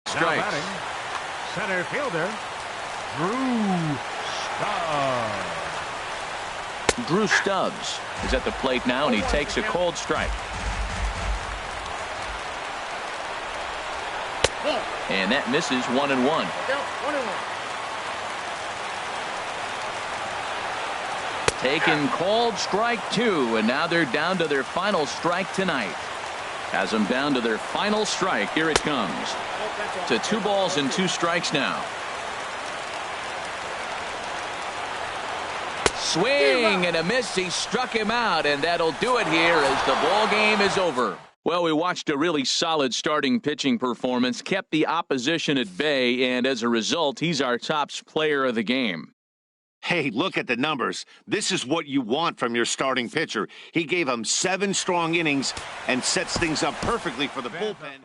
S1: strikes.
S2: Now batting, center fielder,
S1: Drew Stubbs is at the plate now, and he takes a cold strike. And that misses 1-1. Taken cold, strike 2, and now they're down to their final strike tonight. Has them down to their final strike. Here it comes. To 2 balls and 2 strikes now. Swing and a miss. He struck him out, and that'll do it here as the ball game is over. Well, we watched a really solid starting pitching performance, kept the opposition at bay, and as a result, he's our top player of the game.
S4: Hey, look at the numbers. This is what you want from your starting pitcher. He gave him 7 strong innings and sets things up perfectly for the bullpen.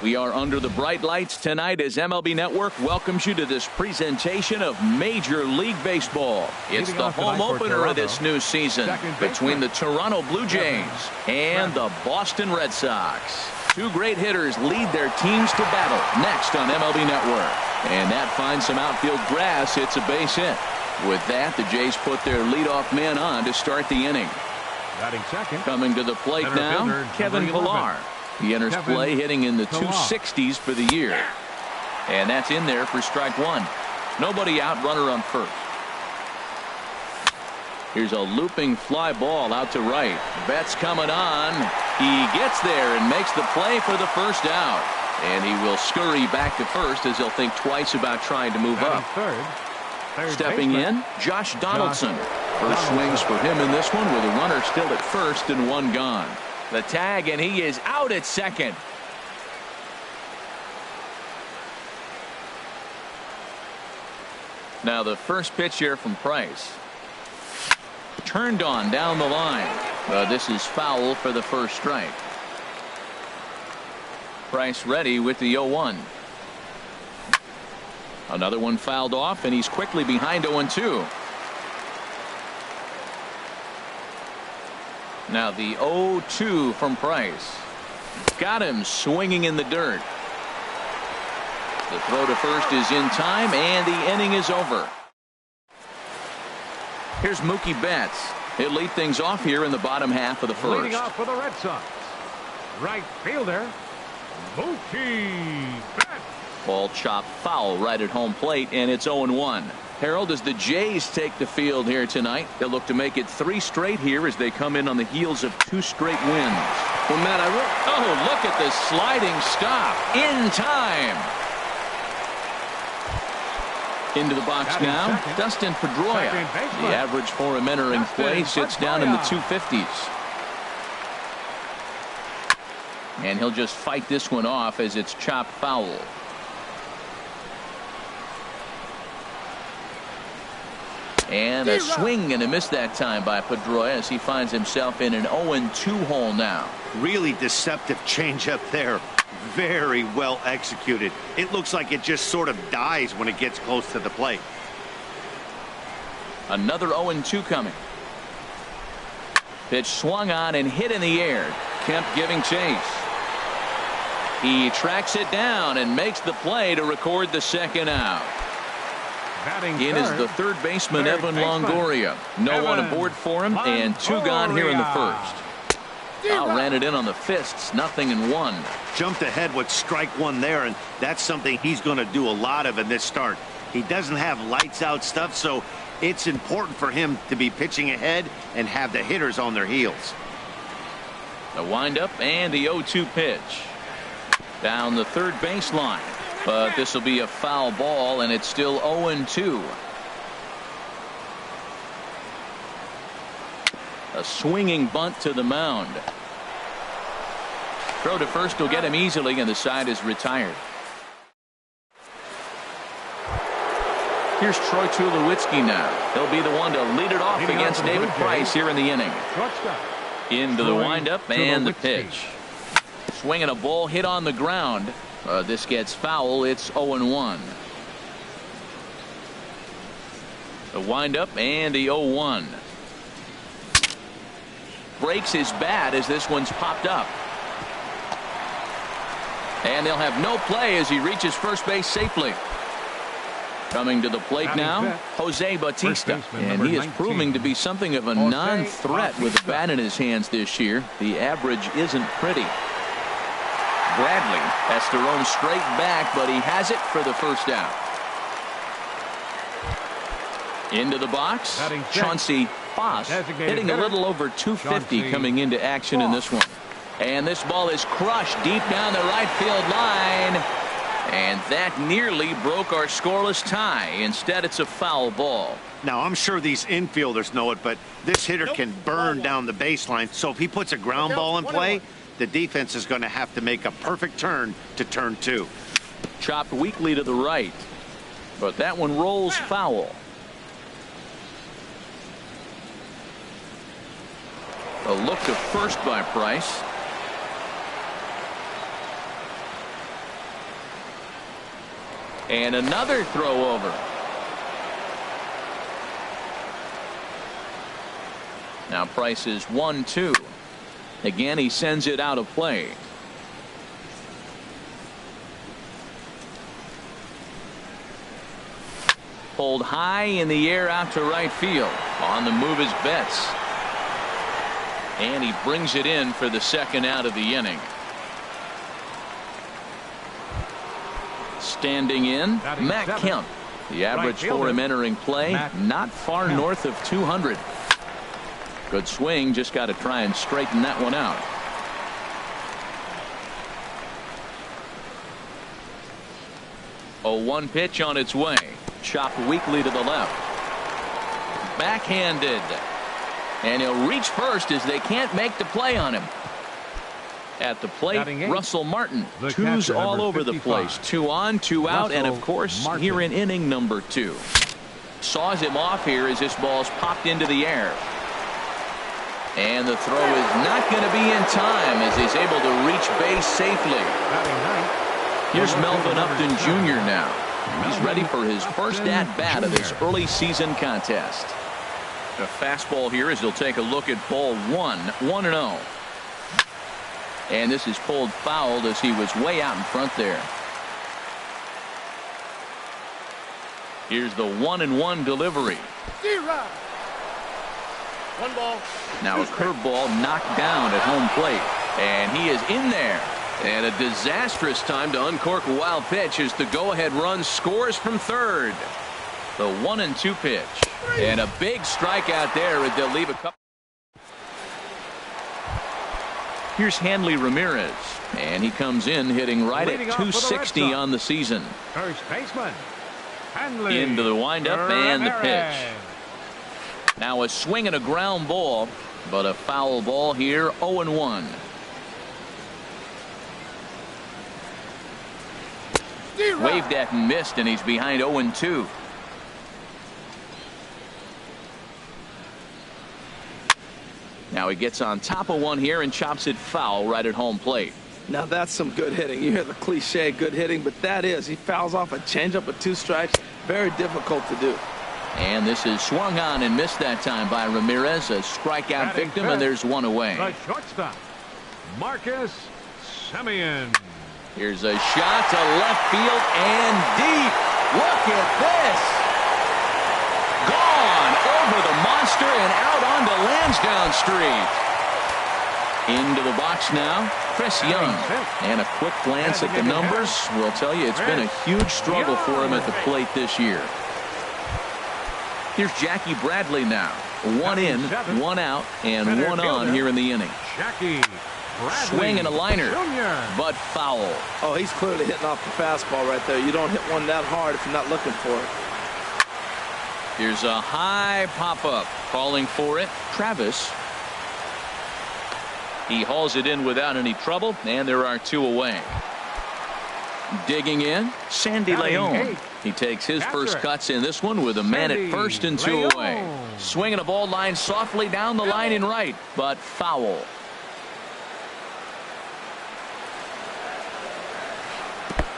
S1: We are under the bright lights tonight as MLB Network welcomes you to this presentation of Major League Baseball. It's the home opener of this new season between the Toronto Blue Jays and the Boston Red Sox. Two great hitters lead their teams to battle next on MLB Network. And that finds some outfield grass. It's a base hit. With that, the Jays put their leadoff man on to start the inning.
S2: Batting second.
S1: Coming to the plate now, Kevin Pillar. He enters play hitting in the 260s for the year. And that's in there for strike one. Nobody out, runner on first. Here's a looping fly ball out to right. Betts coming on. He gets there and makes the play for the first out. And he will scurry back to first as he'll think twice about trying to move up.
S2: Third
S1: Stepping in, Josh Donaldson. First swings for him in this one with a runner still at first and one gone. The tag, and he is out at second. Now the first pitch here from Price. Turned on down the line. This is foul for the first strike. Price ready with the 0-1. Another one fouled off, and he's quickly behind 0-2. Now the 0-2 from Price. Got him swinging in the dirt. The throw to first is in time, and the inning is over. Here's Mookie Betts. He'll lead things off here in the bottom half of the first.
S2: Leading off for the Red Sox, right fielder, Mookie Betts.
S1: Ball chopped foul right at home plate, and it's 0-1. Harold, as the Jays take the field here tonight, they'll look to make it 3 straight here as they come in on the heels of 2 straight wins.
S3: Well, Matt,
S1: oh, look at this sliding stop in time. Into the box now, Dustin Pedroia. The average for him entering play sits down in the 250s. And he'll just fight this one off as it's chopped foul. And a swing and a miss that time by Pedroia as he finds himself in an 0-2 hole now.
S4: Really deceptive changeup there. Very well executed. It looks like it just sort of dies when it gets close to the plate.
S1: Another 0-2 coming. Pitch swung on and hit in the air. Kemp giving chase. He tracks it down and makes the play to record the second out. In is the third baseman, Evan Longoria. No one aboard for him, and 2 gone here in the first. Now ran it in on the fists, 0-1.
S4: Jumped ahead with strike one there, and that's something he's going to do a lot of in this start. He doesn't have lights out stuff, so it's important for him to be pitching ahead and have the hitters on their heels.
S1: The windup and the 0-2 pitch. Down the third baseline. But this will be a foul ball, and it's still 0-2. A swinging bunt to the mound. Throw to first will get him easily, and the side is retired. Here's Troy Tulowitzki now. He'll be the one to lead it off against David Price here in the inning. Into the windup and the pitch. Swinging a ball hit on the ground. This gets foul. It's 0-1. The windup and the 0-1. Breaks his bat as this one's popped up. And they'll have no play as he reaches first base safely. Coming to the plate now, Jose Bautista. And he is proving to be something of a non-threat with a bat in his hands this year. The average isn't pretty. Bradley has to roam straight back, but he has it for the first out. Into the box, Chauncey Foss hitting a little over 250 coming into action in this one. And this ball is crushed deep down the right field line. And that nearly broke our scoreless tie. Instead, it's a foul ball.
S4: Now, I'm sure these infielders know it, but this hitter can burn down the baseline. So if he puts a ground ball in play, the defense is going to have to make a perfect turn to turn 2.
S1: Chopped weakly to the right. But that one rolls foul. A look to first by Price. And another throw over. Now Price is 1-2. Again, he sends it out of play. Pulled high in the air out to right field. On the move is Betts. And he brings it in for the second out of the inning. Standing in, Matt Kemp. The average for him entering play, not far north of 200. Good swing, just got to try and straighten that one out. Oh, 1 pitch on its way. Chopped weakly to the left. Backhanded. And he'll reach first as they can't make the play on him. At the plate, Russell Martin. Twos all over the place. 2 on, 2 out, and of course, here in inning number 2. Saws him off here as this ball's popped into the air. And the throw is not going to be in time as he's able to reach base safely. Here's Melvin Upton Jr. now. He's ready for his first at-bat of this early season contest. A fastball here as he'll take a look at ball 1, 1-0. And this is pulled fouled as he was way out in front there. Here's the 1-1 delivery.
S5: 1 ball.
S1: Now a curveball knocked down at home plate. And he is in there. And a disastrous time to uncork a wild pitch as the go-ahead run scores from third. The 1-2 pitch. And a big strikeout there as they'll leave a couple. Here's Hanley Ramirez. And he comes in hitting right at 260 on the season.
S2: First baseman, Hanley
S1: Into the windup and the
S2: Ramirez.
S1: pitch. Now a swing and a ground ball, but a foul ball here, 0-1. Waved at and missed, and he's behind 0-2. Now he gets on top of one here and chops it foul right at home plate.
S3: Now that's some good hitting. You hear the cliche good hitting, but that is. He fouls off a changeup with 2 strikes. Very difficult to do.
S1: And this is swung on and missed that time by Ramirez. A strikeout victim, and there's one away.
S2: The shortstop, Marcus Semien.
S1: Here's a shot to left field and deep. Look at this. Gone over the monster and out onto Lansdowne Street. Into the box now, Chris Young. And a quick glance at the numbers will tell you it's been a huge struggle for him at the plate this year. Here's Jackie Bradley now. 1 in, 1 out, and 1 on here in the inning.
S2: Jackie Bradley
S1: Swing and a liner,
S2: Jr.
S1: but foul.
S3: Oh, he's clearly hitting off the fastball right there. You don't hit one that hard if you're not looking for it.
S1: Here's a high pop-up. Calling for it, Travis. He hauls it in without any trouble, and there are 2 away. Digging in, Sandy Leon. He takes his first cuts in this one with a man at first and 2 away. Swinging a ball line softly down the line in right, but foul.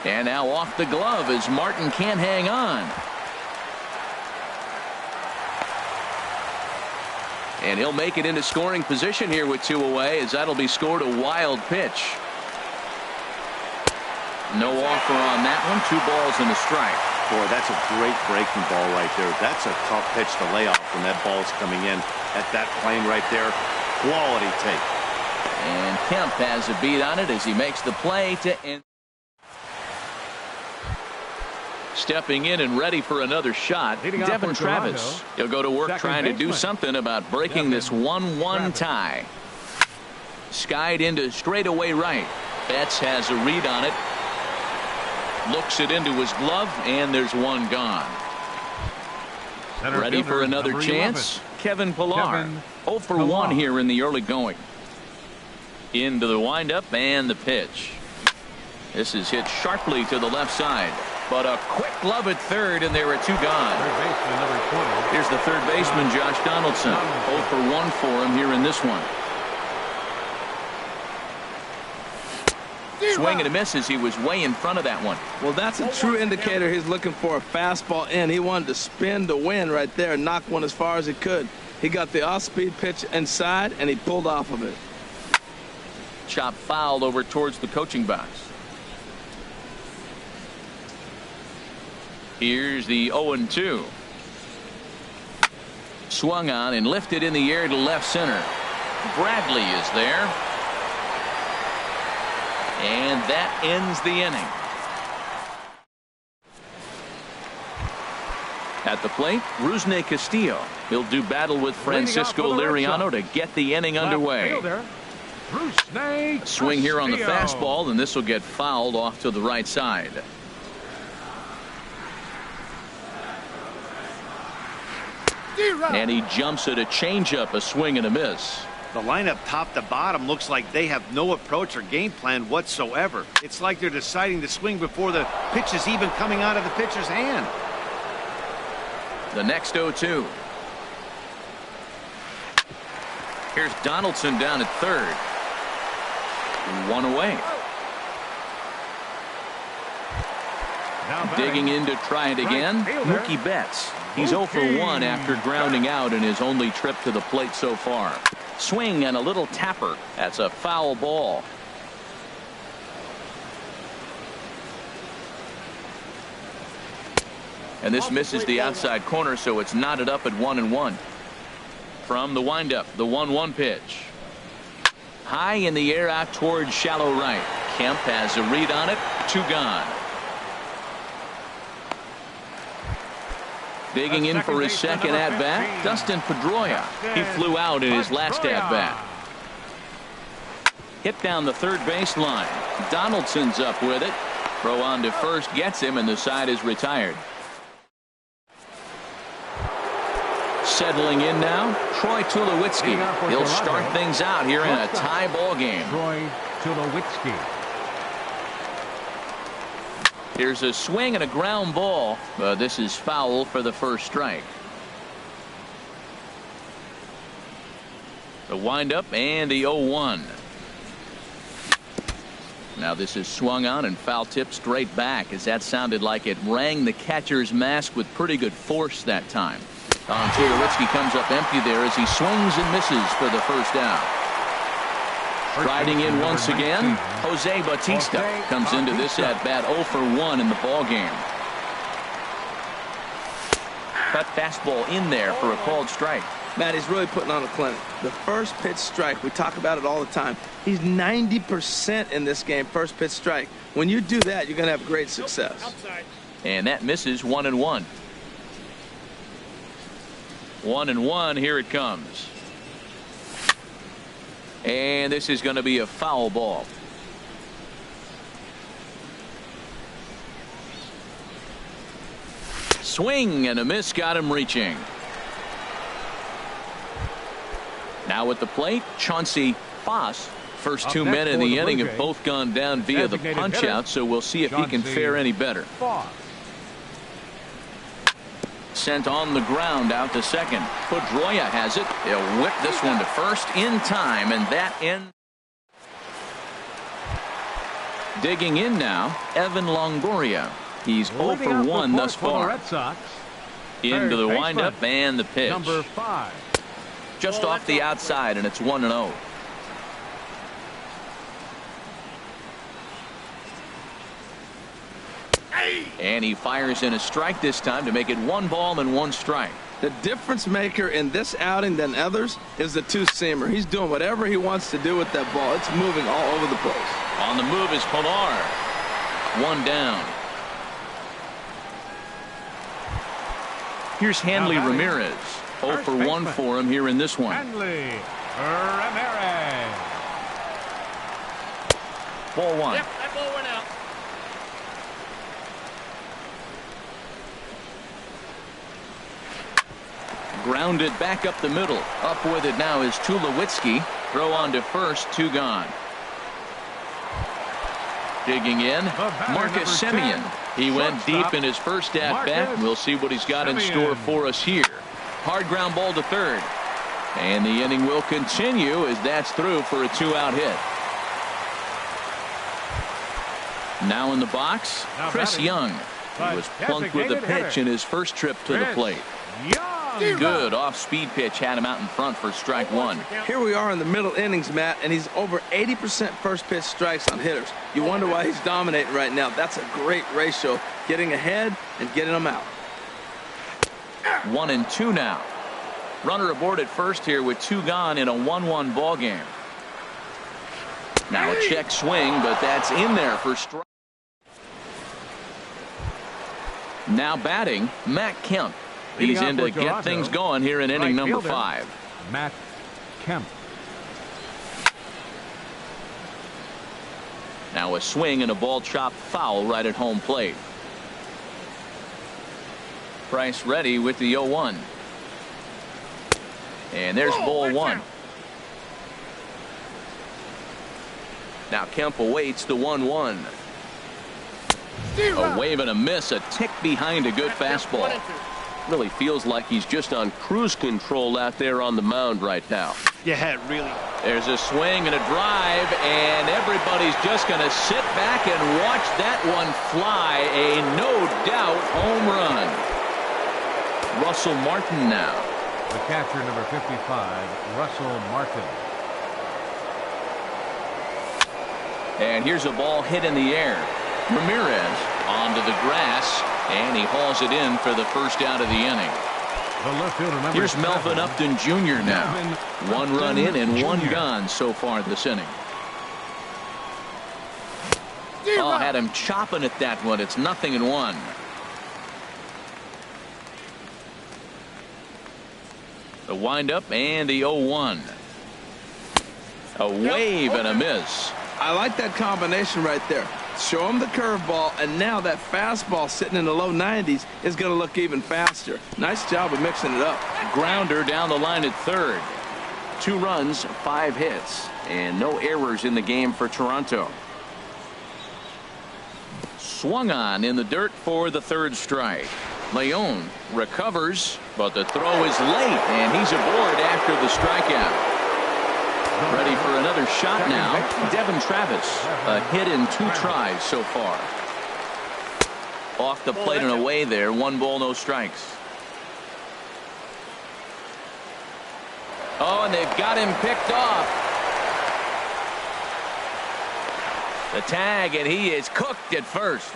S1: And now off the glove as Martin can't hang on. And he'll make it into scoring position here with 2 away as that'll be scored a wild pitch. No offer on that one. 2 balls and a strike.
S4: Boy, that's a great breaking ball right there. That's a tough pitch to lay off when that ball's coming in at that plane right there. Quality take.
S1: And Kemp has a beat on it as he makes the play to end. Stepping in and ready for another shot, Devin Travis. He'll go to work trying to do something about breaking this 1-1 tie. Skied into straightaway right. Betts has a read on it. Looks it into his glove, and there's 1 gone. Ready for another chance? Kevin Pillar. 0 for 1 here in the early going. Into the windup and the pitch. This is hit sharply to the left side. But a quick glove at third, and there are 2 gone. Here's the third baseman, Josh Donaldson. 0 for 1 for him here in this one. Swing and a miss as he was way in front of that one.
S3: Well, that's a true indicator he's looking for a fastball in. He wanted to spin the wind right there and knock one as far as he could. He got the off-speed pitch inside, and he pulled off of it.
S1: Chop fouled over towards the coaching box. Here's the 0-2. Swung on and lifted in the air to left center. Bradley is there. And that ends the inning. At the plate, Rusney Castillo. He'll do battle with Francisco Liriano to get the inning underway. A swing here on the fastball, and this will get fouled off to the right side. And he jumps at a changeup, a swing and a miss.
S4: The lineup top to bottom looks like they have no approach or game plan whatsoever. It's like they're deciding to swing before the pitch is even coming out of the pitcher's hand.
S1: The next 0-2. Here's Donaldson down at third. One away. Digging in to try it again, Mookie Betts. He's 0 for 1 after grounding out in his only trip to the plate so far. Swing and a little tapper. That's a foul ball. And this misses the outside corner, so it's knotted up at 1-1. From the windup, the 1-1 pitch. High in the air out towards shallow right. Kemp has a read on it. 2 gone. Digging in for his second at-bat, Dustin Pedroia. He flew out in his last at-bat. Hit down the third baseline. Donaldson's up with it. Throw on to first gets him, and the side is retired. Settling in now, Troy Tulowitzki. He'll start things out here in a tie ball game.
S2: Troy Tulowitzki.
S1: Here's a swing and a ground ball. This is foul for the first strike. The windup and the 0-1. Now this is swung on and foul tip straight back, as that sounded like it rang the catcher's mask with pretty good force that time. Tulowitzki comes up empty there as he swings and misses for the first out. Striding in once again, Jose Bautista comes into this at-bat 0 for 1 in the ball game. Cut fastball in there for a called strike.
S3: Matt, he's really putting on a clinic. The first pitch strike, we talk about it all the time. He's 90% in this game, first pitch strike. When you do that, you're going to have great success.
S1: And that misses 1-1. 1-1, here it comes. And this is going to be a foul ball. Swing and a miss got him reaching. Now at the plate, Chauncey Foss. First 2 men in the inning have both gone down via the punch out, so we'll see if he can fare any better. Sent on the ground out to second. Pedroia has it. They'll whip this one to first in time, and that ends. Digging in now, Evan Longoria. He's 0 for 1 thus far. Into the windup and the pitch.
S2: Number 5.
S1: Just off the outside, and it's 1-0. And he fires in a strike this time to make it 1 ball and 1 strike.
S3: The difference maker in this outing than others is the two-seamer. He's doing whatever he wants to do with that ball. It's moving all over the place.
S1: On the move is Pilar. 1 down. Here's Hanley Ramirez. 0 for 1 for him here in this one.
S2: Hanley Ramirez.
S1: Ball 1.
S5: Yep, that ball went out.
S1: Grounded back up the middle. Up with it now is Tulowitzki. Throw on to first, 2 gone. Digging in, Marcus Semien. He went deep in his first at-bat. We'll see what he's got in store for us here. Hard ground ball to third. And the inning will continue as that's through for a 2-out hit. Now in the box, Chris Young. He was plunked with a pitch in his first trip to the plate. Good off-speed pitch had him out in front for strike one.
S3: Here we are in the middle innings, Matt, and he's over 80% first pitch strikes on hitters. You wonder why he's dominating right now. That's a great ratio, getting ahead and getting them out.
S1: 1-2 now. Runner aboard at first here with 2 gone in a 1-1 ball game. Now a check swing, but that's in there for strike. Now batting, Matt Kemp. He's in to get things going here in inning number 5.
S2: Matt Kemp.
S1: Now a swing and a ball chopped foul right at home plate. Price ready with the 0-1. And there's ball 1. Now Kemp awaits the 1-1. A wave and a miss, a tick behind a good fastball. Really feels like he's just on cruise control out there on the mound right now.
S4: Yeah, it really.
S1: There's a swing and a drive, and everybody's just going to sit back and watch that one fly. A no-doubt home run. Russell Martin now.
S2: The catcher, number 55, Russell Martin.
S1: And here's a ball hit in the air. Ramirez onto the grass, and he hauls it in for the first out of the inning.
S2: The left fielder, number
S1: Here's Melvin
S2: 7,
S1: Upton Jr. now.
S2: Melvin
S1: 1 run in and 1
S2: Jr.
S1: gone so far this inning. Oh, had him chopping at that one. It's 0-1. The windup and the 0-1. A wave and a miss.
S3: I like that combination right there. Show him the curveball, and now that fastball sitting in the low 90s is going to look even faster. Nice job of mixing it up.
S1: Grounder down the line at third. 2 runs, 5 hits, and no errors in the game for Toronto. Swung on in the dirt for the 3rd strike. Leon recovers, but the throw is late, and he's aboard after the strikeout. Ready for another shot now. Devin Travis, a hit in 2 tries so far. Off the plate and away there. 1 ball, no strikes. Oh, and they've got him picked off. The tag, and he is cooked at first.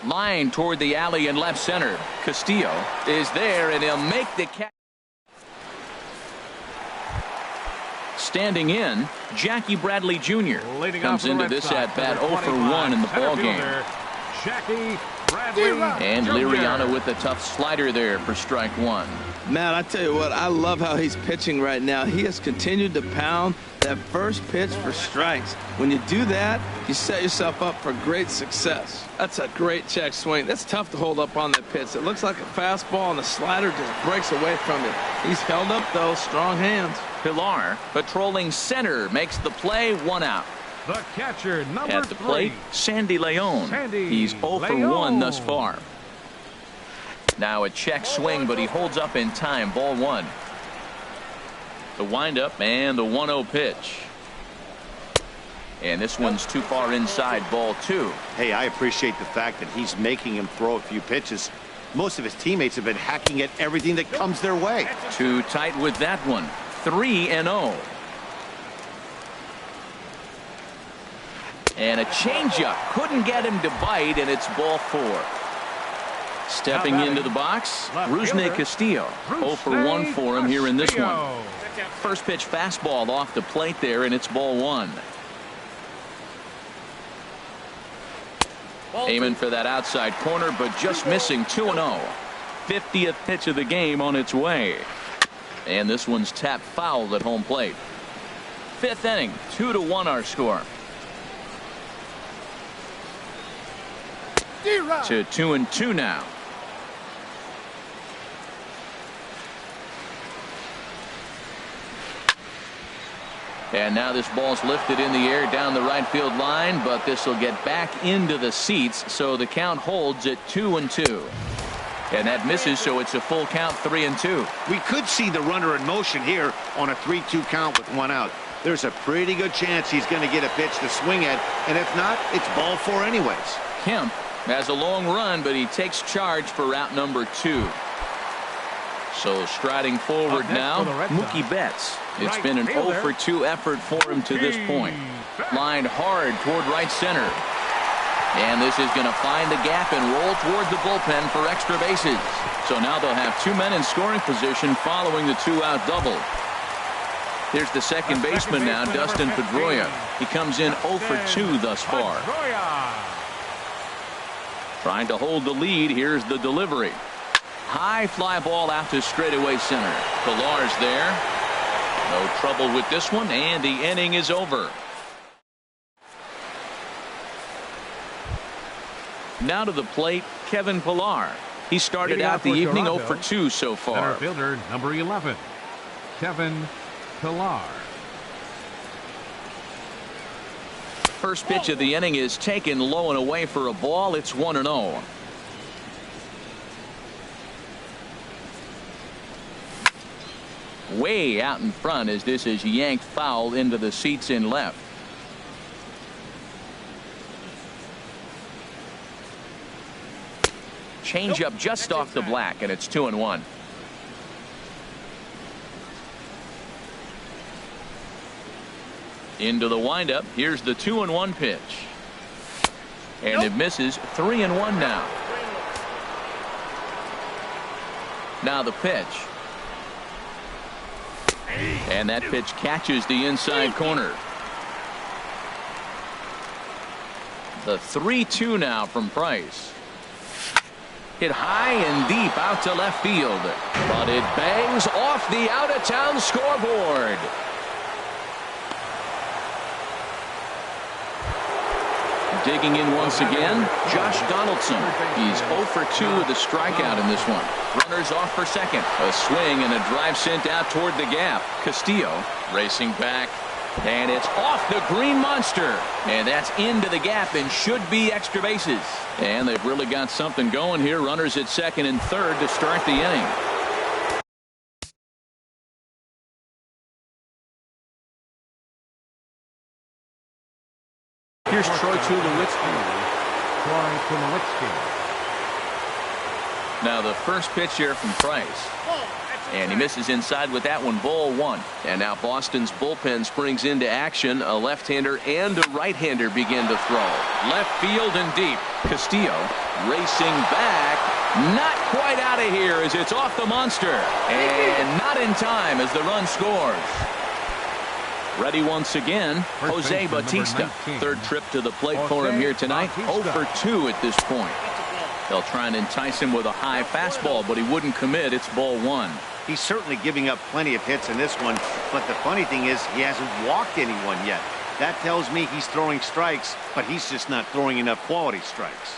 S1: Line toward the alley in left center. Castillo is there, and he'll make the catch. Standing in, Jackie Bradley Jr. comes into this at bat 0 for 1 in the ball game.
S2: Jackie Bradley
S1: And
S2: Jr.
S1: Liriano with a tough slider there for strike 1.
S3: Matt, I tell you what, I love how he's pitching right now. He has continued to pound that first pitch for strikes. When you do that, you set yourself up for great success. That's a great check swing. That's tough to hold up on that pitch. It looks like a fastball, and the slider just breaks away from it. He's held up, though. Strong hands.
S1: Pilar patrolling center makes the play. 1 out.
S2: The catcher, number
S1: At the plate,
S2: 3.
S1: Sandy Leon. He's 0 for 1 thus far. Now a check swing, but he holds up in time. Ball 1. The windup and the 1-0 pitch. And this one's too far inside. Ball 2.
S4: Hey, I appreciate the fact that he's making him throw a few pitches. Most of his teammates have been hacking at everything that comes their way.
S1: Too tight with that one. 3-0. And a changeup. Couldn't get him to bite, and it's ball 4. Stepping into the box, Rusney Castillo. 0 for 1 for him here in this one. First pitch fastball off the plate there, and it's ball 1. Aiming for that outside corner, but just missing. 2-0. 50th pitch of the game on its way. And this one's tapped foul at home plate. 5th inning, 2-1 our score. To 2-2 now. And now this ball's lifted in the air down the right field line, but this will get back into the seats, so the count holds at 2-2. And that misses, so it's a full count, 3-2.
S4: We could see the runner in motion here on a 3-2 count with one out. There's a pretty good chance he's going to get a pitch to swing at, and if not, it's ball 4 anyways.
S1: Kemp has a long run, but he takes charge for route number 2. So striding forward now, Mookie Betts. It's been an 0-for-2 effort for him to this point. Lined hard toward right center. And this is going to find the gap and roll toward the bullpen for extra bases. So now they'll have 2 men in scoring position following the 2-out double. Here's the second baseman now, Dustin Pedroia. He comes in 0-for-2 thus far. Trying to hold the lead. Here's the delivery. High fly ball out to straightaway center. Pilar's there. No trouble with this one, and the inning is over. Now to the plate, Kevin Pillar. He started out the evening 0-for-2 so far.
S2: Center fielder number 11, Kevin Pillar.
S1: First pitch of the inning is taken low and away for a ball. It's 1-0. Way out in front as this is yanked foul into the seats in left. Change up just off the black, and it's 2-1. Into the windup. Here's the 2-1 pitch. And it misses. 3-1 now. Now the pitch. And that pitch catches the inside corner. The 3-2 now from Price. Hit high and deep out to left field. But it bangs off the out-of-town scoreboard. Digging in once again, Josh Donaldson. He's 0-for-2 with a strikeout in this one. Runners off for second. A swing and a drive sent out toward the gap. Castillo racing back. And it's off the green monster. And that's into the gap and should be extra bases. And they've really got something going here. Runners at second and third to start the inning. Here's Troy Tulowitzki. Now the first pitch here from Price. And he misses inside with that one, ball 1. And now Boston's bullpen springs into action. A left-hander and a right-hander begin to throw. Left field and deep. Castillo racing back. Not quite out of here as it's off the monster. And not in time as the run scores. Ready once again, Jose Bautista. Third trip to the plate for him here tonight. 0-for-2 at this point. They'll try and entice him with a high fastball, but he wouldn't commit. It's ball 1.
S4: He's certainly giving up plenty of hits in this one, but the funny thing is he hasn't walked anyone yet. That tells me he's throwing strikes, but he's just not throwing enough quality strikes.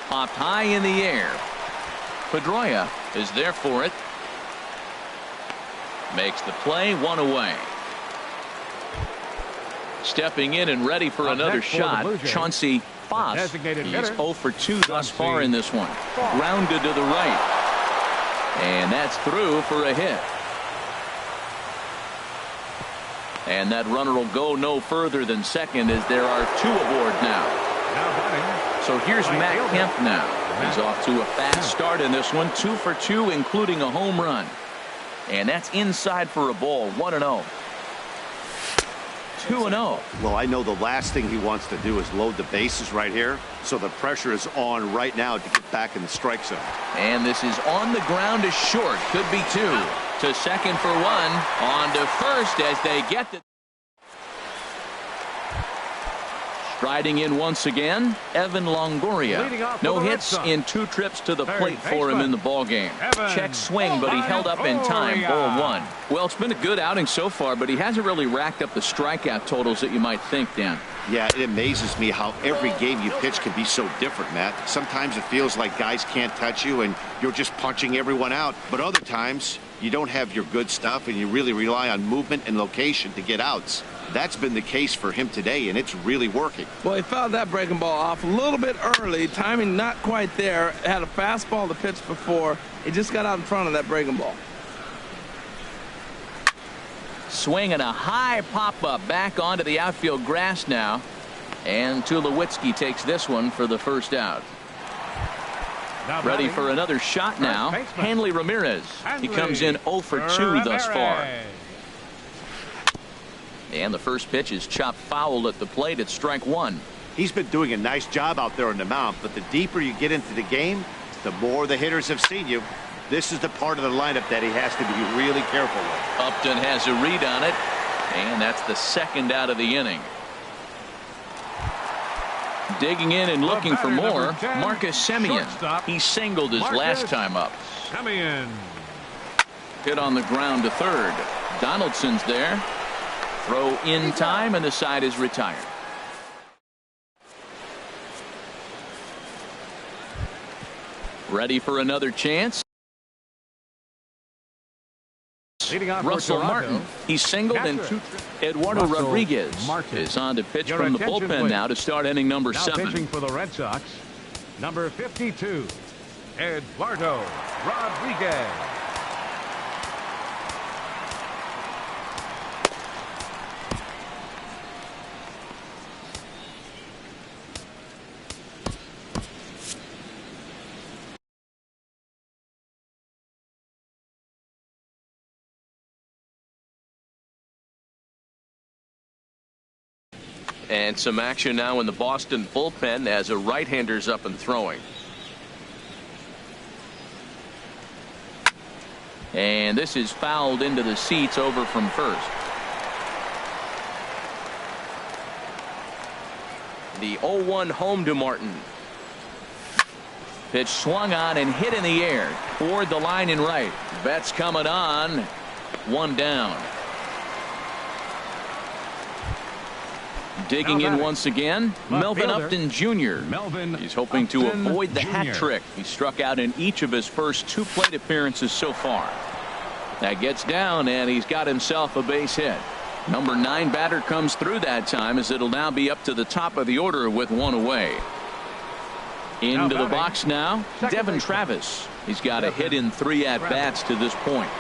S1: Popped high in the air. Pedroia is there for it. Makes the play, 1 away. Stepping in and ready for another shot, Chauncey Foss. He's 0-for-2 thus far in this one. Grounded to the right. And that's through for a hit. And that runner will go no further than second as there are 2 aboard now. So here's Matt Kemp now. He's off to a fast start in this one. 2-for-2, including a home run. And that's inside for a ball. 1-0. 2-0.
S4: Well, I know the last thing he wants to do is load the bases right here, so the pressure is on right now to get back in the strike zone.
S1: And this is on the ground to short. Could be 2. To second for 1. On to first as they get the... Striding in once again, Evan Longoria. No hits in 2 trips to the plate for him in the ballgame. Check swing, but he held up in time. Ball 1. Well, it's been a good outing so far, but he hasn't really racked up the strikeout totals that you might think, Dan.
S4: Yeah, it amazes me how every game you pitch can be so different, Matt. Sometimes it feels like guys can't touch you and you're just punching everyone out. But other times, you don't have your good stuff and you really rely on movement and location to get outs. That's been the case for him today, and it's really working.
S3: Well, he fouled that breaking ball off a little bit early. Timing not quite there. Had a fastball to pitch before. He just got out in front of that breaking ball.
S1: Swinging a high pop-up back onto the outfield grass now. And Tulowitzki takes this one for the first out. Ready for another shot now. Hanley Ramirez. He comes in 0 for 2 thus far. And the first pitch is chopped foul at the plate at strike 1.
S4: He's been doing a nice job out there on the mound, but the deeper you get into the game, the more the hitters have seen you. This is the part of the lineup that he has to be really careful with.
S1: Upton has a read on it, and that's the second out of the inning. Digging in and looking for more, Marcus Semien. He singled his last time up.
S2: Semien.
S1: Hit on the ground to third. Donaldson's there. Throw in time, and the side is retired. Ready for another chance. Russell Martin. He's singled, and Eduardo Rodriguez is on to pitch from the bullpen now to start inning number 7.
S2: Pitching for the Red Sox, number 52, Eduardo Rodriguez.
S1: And some action now in the Boston bullpen as a right-hander's up and throwing. And this is fouled into the seats over from first. The 0-1 home to Martin. Pitch swung on and hit in the air toward the line in right. Betts coming on. 1 down. Digging in once again, Melvin Upton Jr. He's hoping to avoid the hat trick. He struck out in each of his first 2 plate appearances so far. That gets down, and he's got himself a base hit. Number 9 batter comes through that time, as it'll now be up to the top of the order with 1 away. Into the box now, Devin Travis. He's got a hit in 3 at-bats to this point.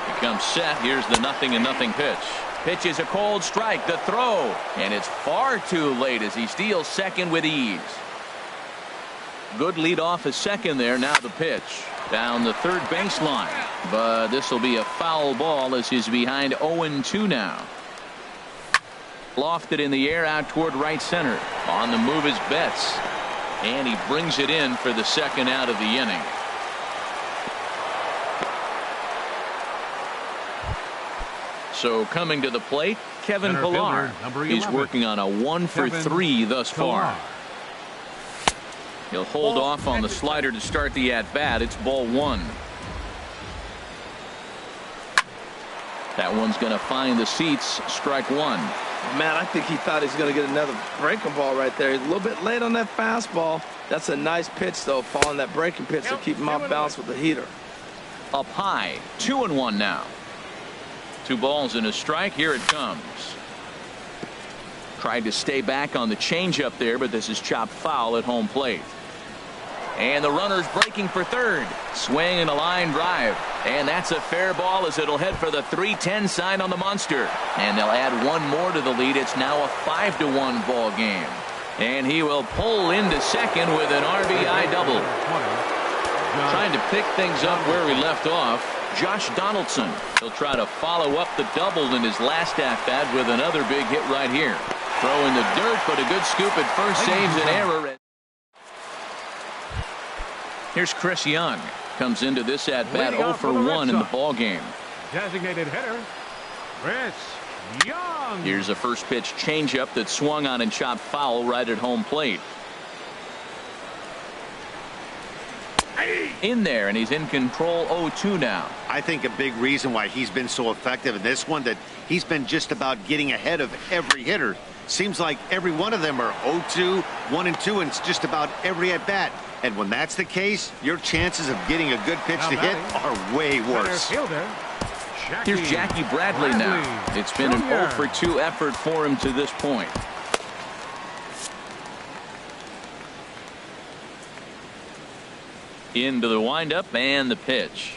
S1: He comes set. Here's the 0-0 pitch. Pitch is a cold strike. The throw, and it's far too late as he steals second with ease. Good lead off a second there. Now the pitch down the third baseline, but this will be a foul ball as he's behind 0-2 now. Lofted in the air out toward right center. On the move is Betts, and he brings it in for the second out of the inning. So coming to the plate, Kevin Pillar. He's working on a 1 for 3 thus far. He'll hold off on the slider to start the at-bat. It's ball 1. That one's going to find the seats. Strike 1.
S3: Man, I think he thought he's going to get another breaking ball right there. He's a little bit late on that fastball. That's a nice pitch, though, following that breaking pitch to keep him off balance with the heater.
S1: Up high, 2-1 now. 2 balls and a strike. Here it comes. Tried to stay back on the changeup there, but this is chopped foul at home plate. And the runner's breaking for third. Swing and a line drive. And that's a fair ball as it'll head for the 3-10 sign on the monster. And they'll add 1 more to the lead. It's now a 5-1 ball game. And he will pull into second with an RBI double. Trying to pick things up where he left off, Josh Donaldson. He'll try to follow up the double in his last at-bat with another big hit right here. Throw in the dirt, but a good scoop at first saves an error. Here's Chris Young. Comes into this at-bat 0 for 1 in the ball game.
S2: Designated hitter, Chris Young.
S1: Here's a first pitch changeup that swung on and chopped foul right at home plate. In there, and he's in control. 0-2 now.
S4: I think a big reason why he's been so effective in this one, that he's been just about getting ahead of every hitter. Seems like every one of them are 0-2, 1-2, and it's just about every at bat. And when that's the case, your chances of getting a good pitch to hit are way worse.
S2: Fielder,
S1: Here's Jackie Bradley now. It's been an 0 for 2 effort for him to this point. Into the windup and the pitch.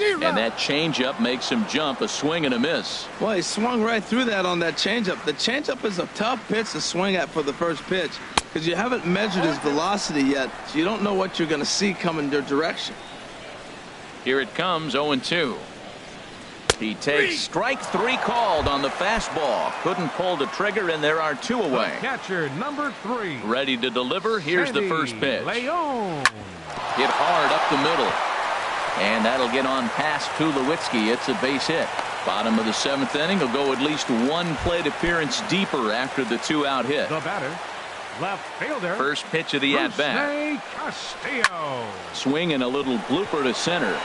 S1: And that changeup makes him jump. A swing and a miss.
S3: Well, he swung right through that on that changeup. The changeup is a tough pitch to swing at for the first pitch because you haven't measured his velocity yet, so you don't know what you're going to see coming your direction.
S1: Here it comes, 0-2. He takes strike 3 called on the fastball. Couldn't pull the trigger, and there are 2 away.
S2: Catcher number 3.
S1: Ready to deliver. Here's the first pitch.
S2: Leon.
S1: Hit hard up the middle. And that'll get on past Tulowitzki. It's a base hit. Bottom of the 7th inning. He'll go at least 1 plate appearance deeper after the 2-out hit.
S2: The batter, left fielder.
S1: First pitch of the at-bat.
S2: Castillo.
S1: Swing and a little blooper to center.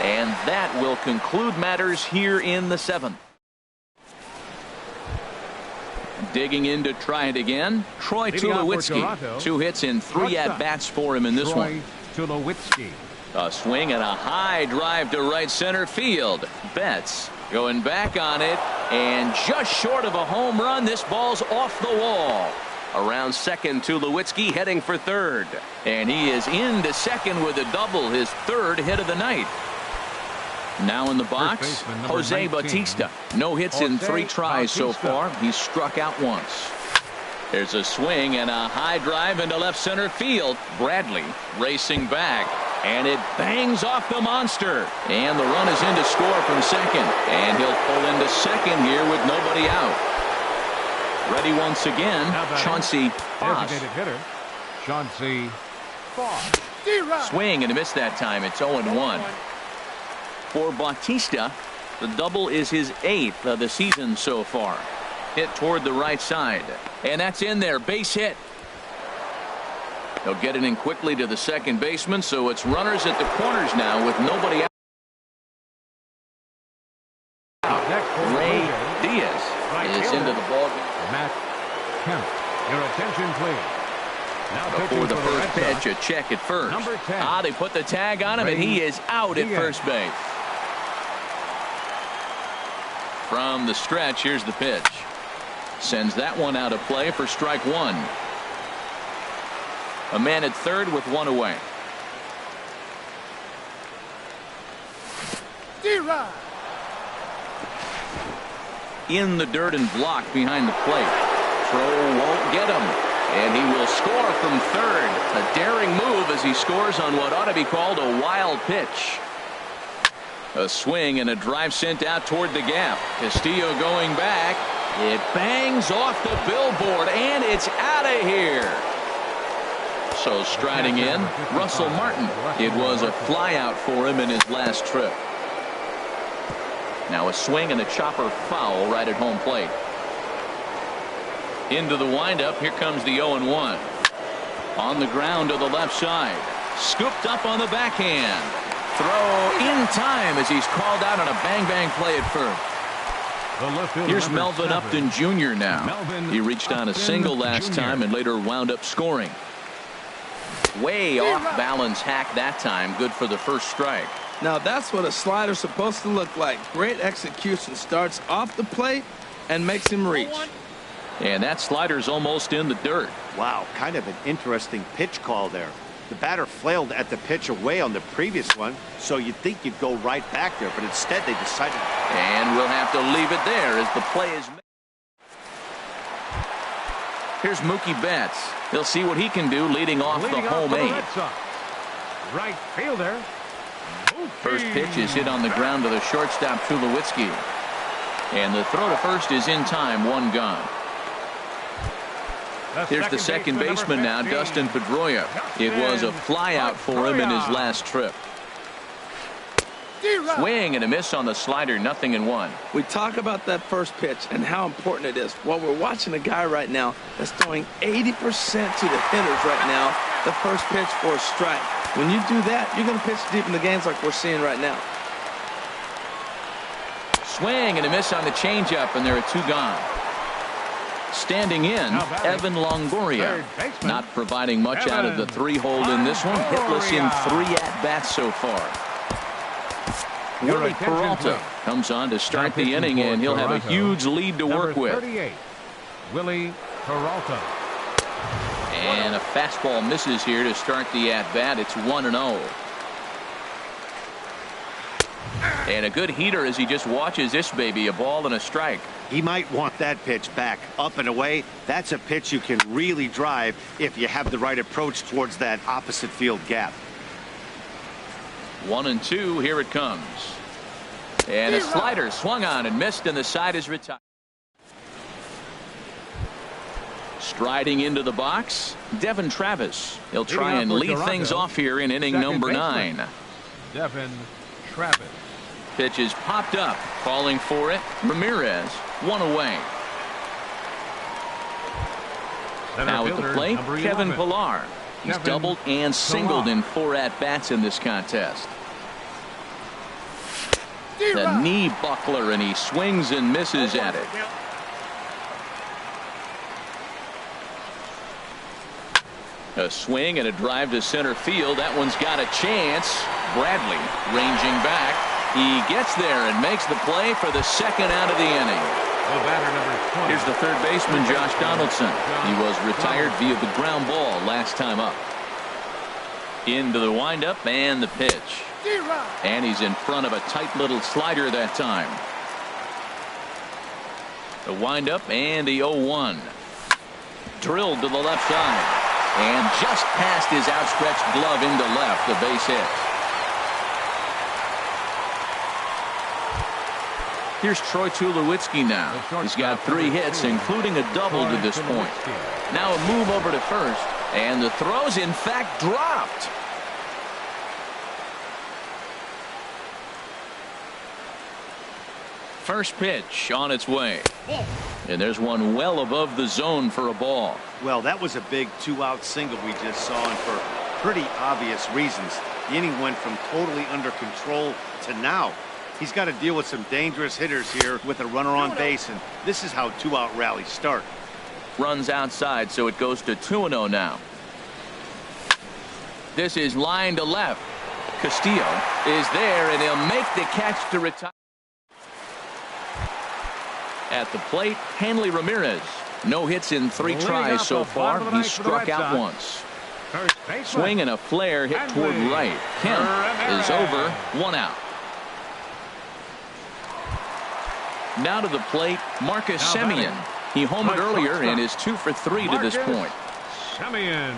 S1: And that will conclude matters here in the 7th. Digging in to try it again, Troy Tulowitzki. 2 hits in 3 at-bats for him in this one.
S2: Tulowitzki.
S1: A swing and a high drive to right center field. Betts going back on it, and just short of a home run. This ball's off the wall. Around second, Tulowitzki heading for third. And he is into second with a double, his 3rd hit of the night. Now in the box, Jose Bautista. No hits in 3 tries so far. He's struck out once. There's a swing and a high drive into left center field. Bradley racing back, and it bangs off the monster. And the run is in to score from second. And he'll pull into second here with nobody out. Ready once again, Chauncey Foss.
S2: Designated hitter, Chauncey Foss.
S1: Swing and a miss that time. It's 0-1. For Bautista, the double is his 8th of the season so far. Hit toward the right side. And that's in there. Base hit. He'll get it in quickly to the second baseman, so it's runners at the corners now with nobody out. Ray Diaz is into the ball game.
S2: Matt Kemp, your attention please. Now
S1: before the
S2: for
S1: first
S2: the
S1: pitch, a check at first.
S2: Number 10.
S1: They put the tag on him, and he is out at first base. From the stretch, here's the pitch. Sends that one out of play for strike 1. A man at third with 1 away. In the dirt and blocked behind the plate. Throw won't get him. And he will score from third. A daring move as he scores on what ought to be called a wild pitch. A swing and a drive sent out toward the gap. Castillo going back. It bangs off the billboard, and it's out of here. So striding in, Russell Martin. It was a flyout for him in his last trip. Now a swing and a chopper foul right at home plate. Into the windup. Here comes the 0-1. On the ground to the left side. Scooped up on the backhand. Throw in time as he's called out on a bang-bang play at first. Here's Melvin Upton Jr. now. He reached on a single last time and later wound up scoring. Way off balance hack that time. Good for the first strike.
S3: Now that's what a slider's supposed to look like. Great execution. Starts off the plate and makes him reach.
S1: And that slider's almost in the dirt.
S4: Wow, kind of an interesting pitch call there. The batter flailed at the pitch away on the previous one, so you'd think you'd go right back there, but instead they decided.
S1: And we'll have to leave it there as the play is made. Here's Mookie Betts. He'll see what he can do leading off the home 8.
S2: Right fielder.
S1: First pitch is hit on the ground to the shortstop Tulowitzki. And the throw to first is in time. 1 gone. Here's the second baseman now, Dustin Pedroia. It was a flyout for him in his last trip. Swing and a miss on the slider. 0-1.
S3: We talk about that first pitch and how important it is. Well, we're watching a guy right now that's throwing 80% to the hitters right now. The first pitch for a strike. When you do that, you're going to pitch deep in the games like we're seeing right now.
S1: Swing and a miss on the changeup, and there are 2 gone. Standing in, Evan Longoria. Not providing much out of the 3-hole in this one. Hitless in 3 at-bats so far. Willie Peralta comes on to start the inning, and he'll have a huge lead to work with.
S2: Willie Peralta.
S1: And a fastball misses here to start the at-bat. It's 1-0. And a good heater as he just watches this baby, a ball and a strike.
S4: He might want that pitch back, up and away. That's a pitch you can really drive if you have the right approach towards that opposite field gap.
S1: 1-2, here it comes. And a slider swung on and missed, and the side is retired. Striding into the box, Devin Travis. He'll try and lead things off here in inning number 9.
S2: Devin Travis.
S1: Pitch is popped up, calling for it. Ramirez, 1 away. Now at the plate, Kevin Pillar. He's doubled and singled in 4 at-bats in this contest. The knee buckler, and he swings and misses at it. A swing and a drive to center field. That one's got a chance. Bradley ranging back. He gets there and makes the play for the 2nd out of the inning. Here's the 3rd baseman, Josh Donaldson. He was retired via the ground ball last time up. Into the windup and the pitch. And he's in front of a tight little slider that time. The windup and the 0-1. Drilled to the left side. And just past his outstretched glove into left, the base hit. Here's Troy Tulowitzki now. He's got 3 hits, including a double to this point. Now a move over to first, and the throw's in fact dropped. First pitch on its way. And there's one well above the zone for a ball.
S4: Well, that was a big 2-out single we just saw, and for pretty obvious reasons. The inning went from totally under control to now. He's got to deal with some dangerous hitters here with a runner on base, and this is how 2-out rallies start.
S1: Runs outside, so it goes to 2-0 now. This is line to left. Castillo is there, and he'll make the catch to retire. At the plate, Hanley Ramirez. No hits in 3 tries so far. He's struck out once. Swing and a flare hit toward right. Kemp is over, 1 out. Now to the plate, Marcus Semien. He homered earlier and is 2 for 3 to this point.
S2: Semien.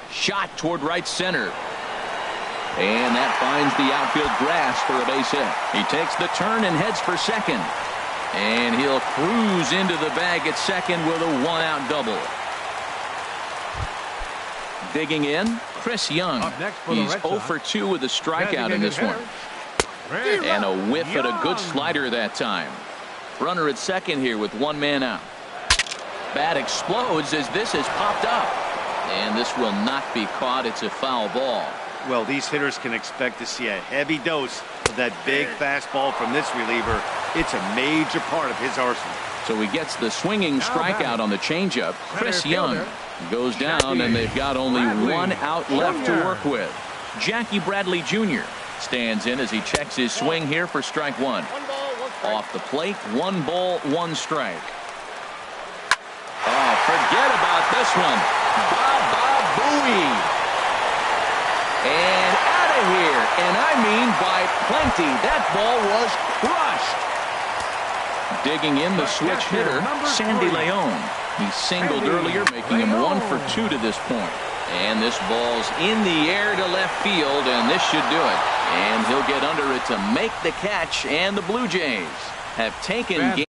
S1: Shot toward right center. And that finds the outfield grass for a base hit. He takes the turn and heads for second. And he'll cruise into the bag at second with a 1-out double. Digging in, Chris Young. He's 0 for 2 with a strikeout in this one. And a whiff at a good slider that time. Runner at second here with 1 man out. Bat explodes as this has popped up. And this will not be caught. It's a foul ball.
S4: Well, these hitters can expect to see a heavy dose of that big fastball from this reliever. It's a major part of his arsenal.
S1: So he gets the swinging strikeout on the changeup. Chris Young goes down, and they've got only 1 out left to work with. Jackie Bradley Jr. stands in as he checks his swing here for strike 1. Off the plate, 1 ball, 1 strike. Oh, forget about this one. Baba Booey. And out of here, and I mean by plenty. That ball was crushed. Digging in the switch hitter, Sandy Leon. He singled earlier, making him 1 for 2 to this point. And this ball's in the air to left field, and this should do it. And he'll get under it to make the catch, and the Blue Jays have taken game.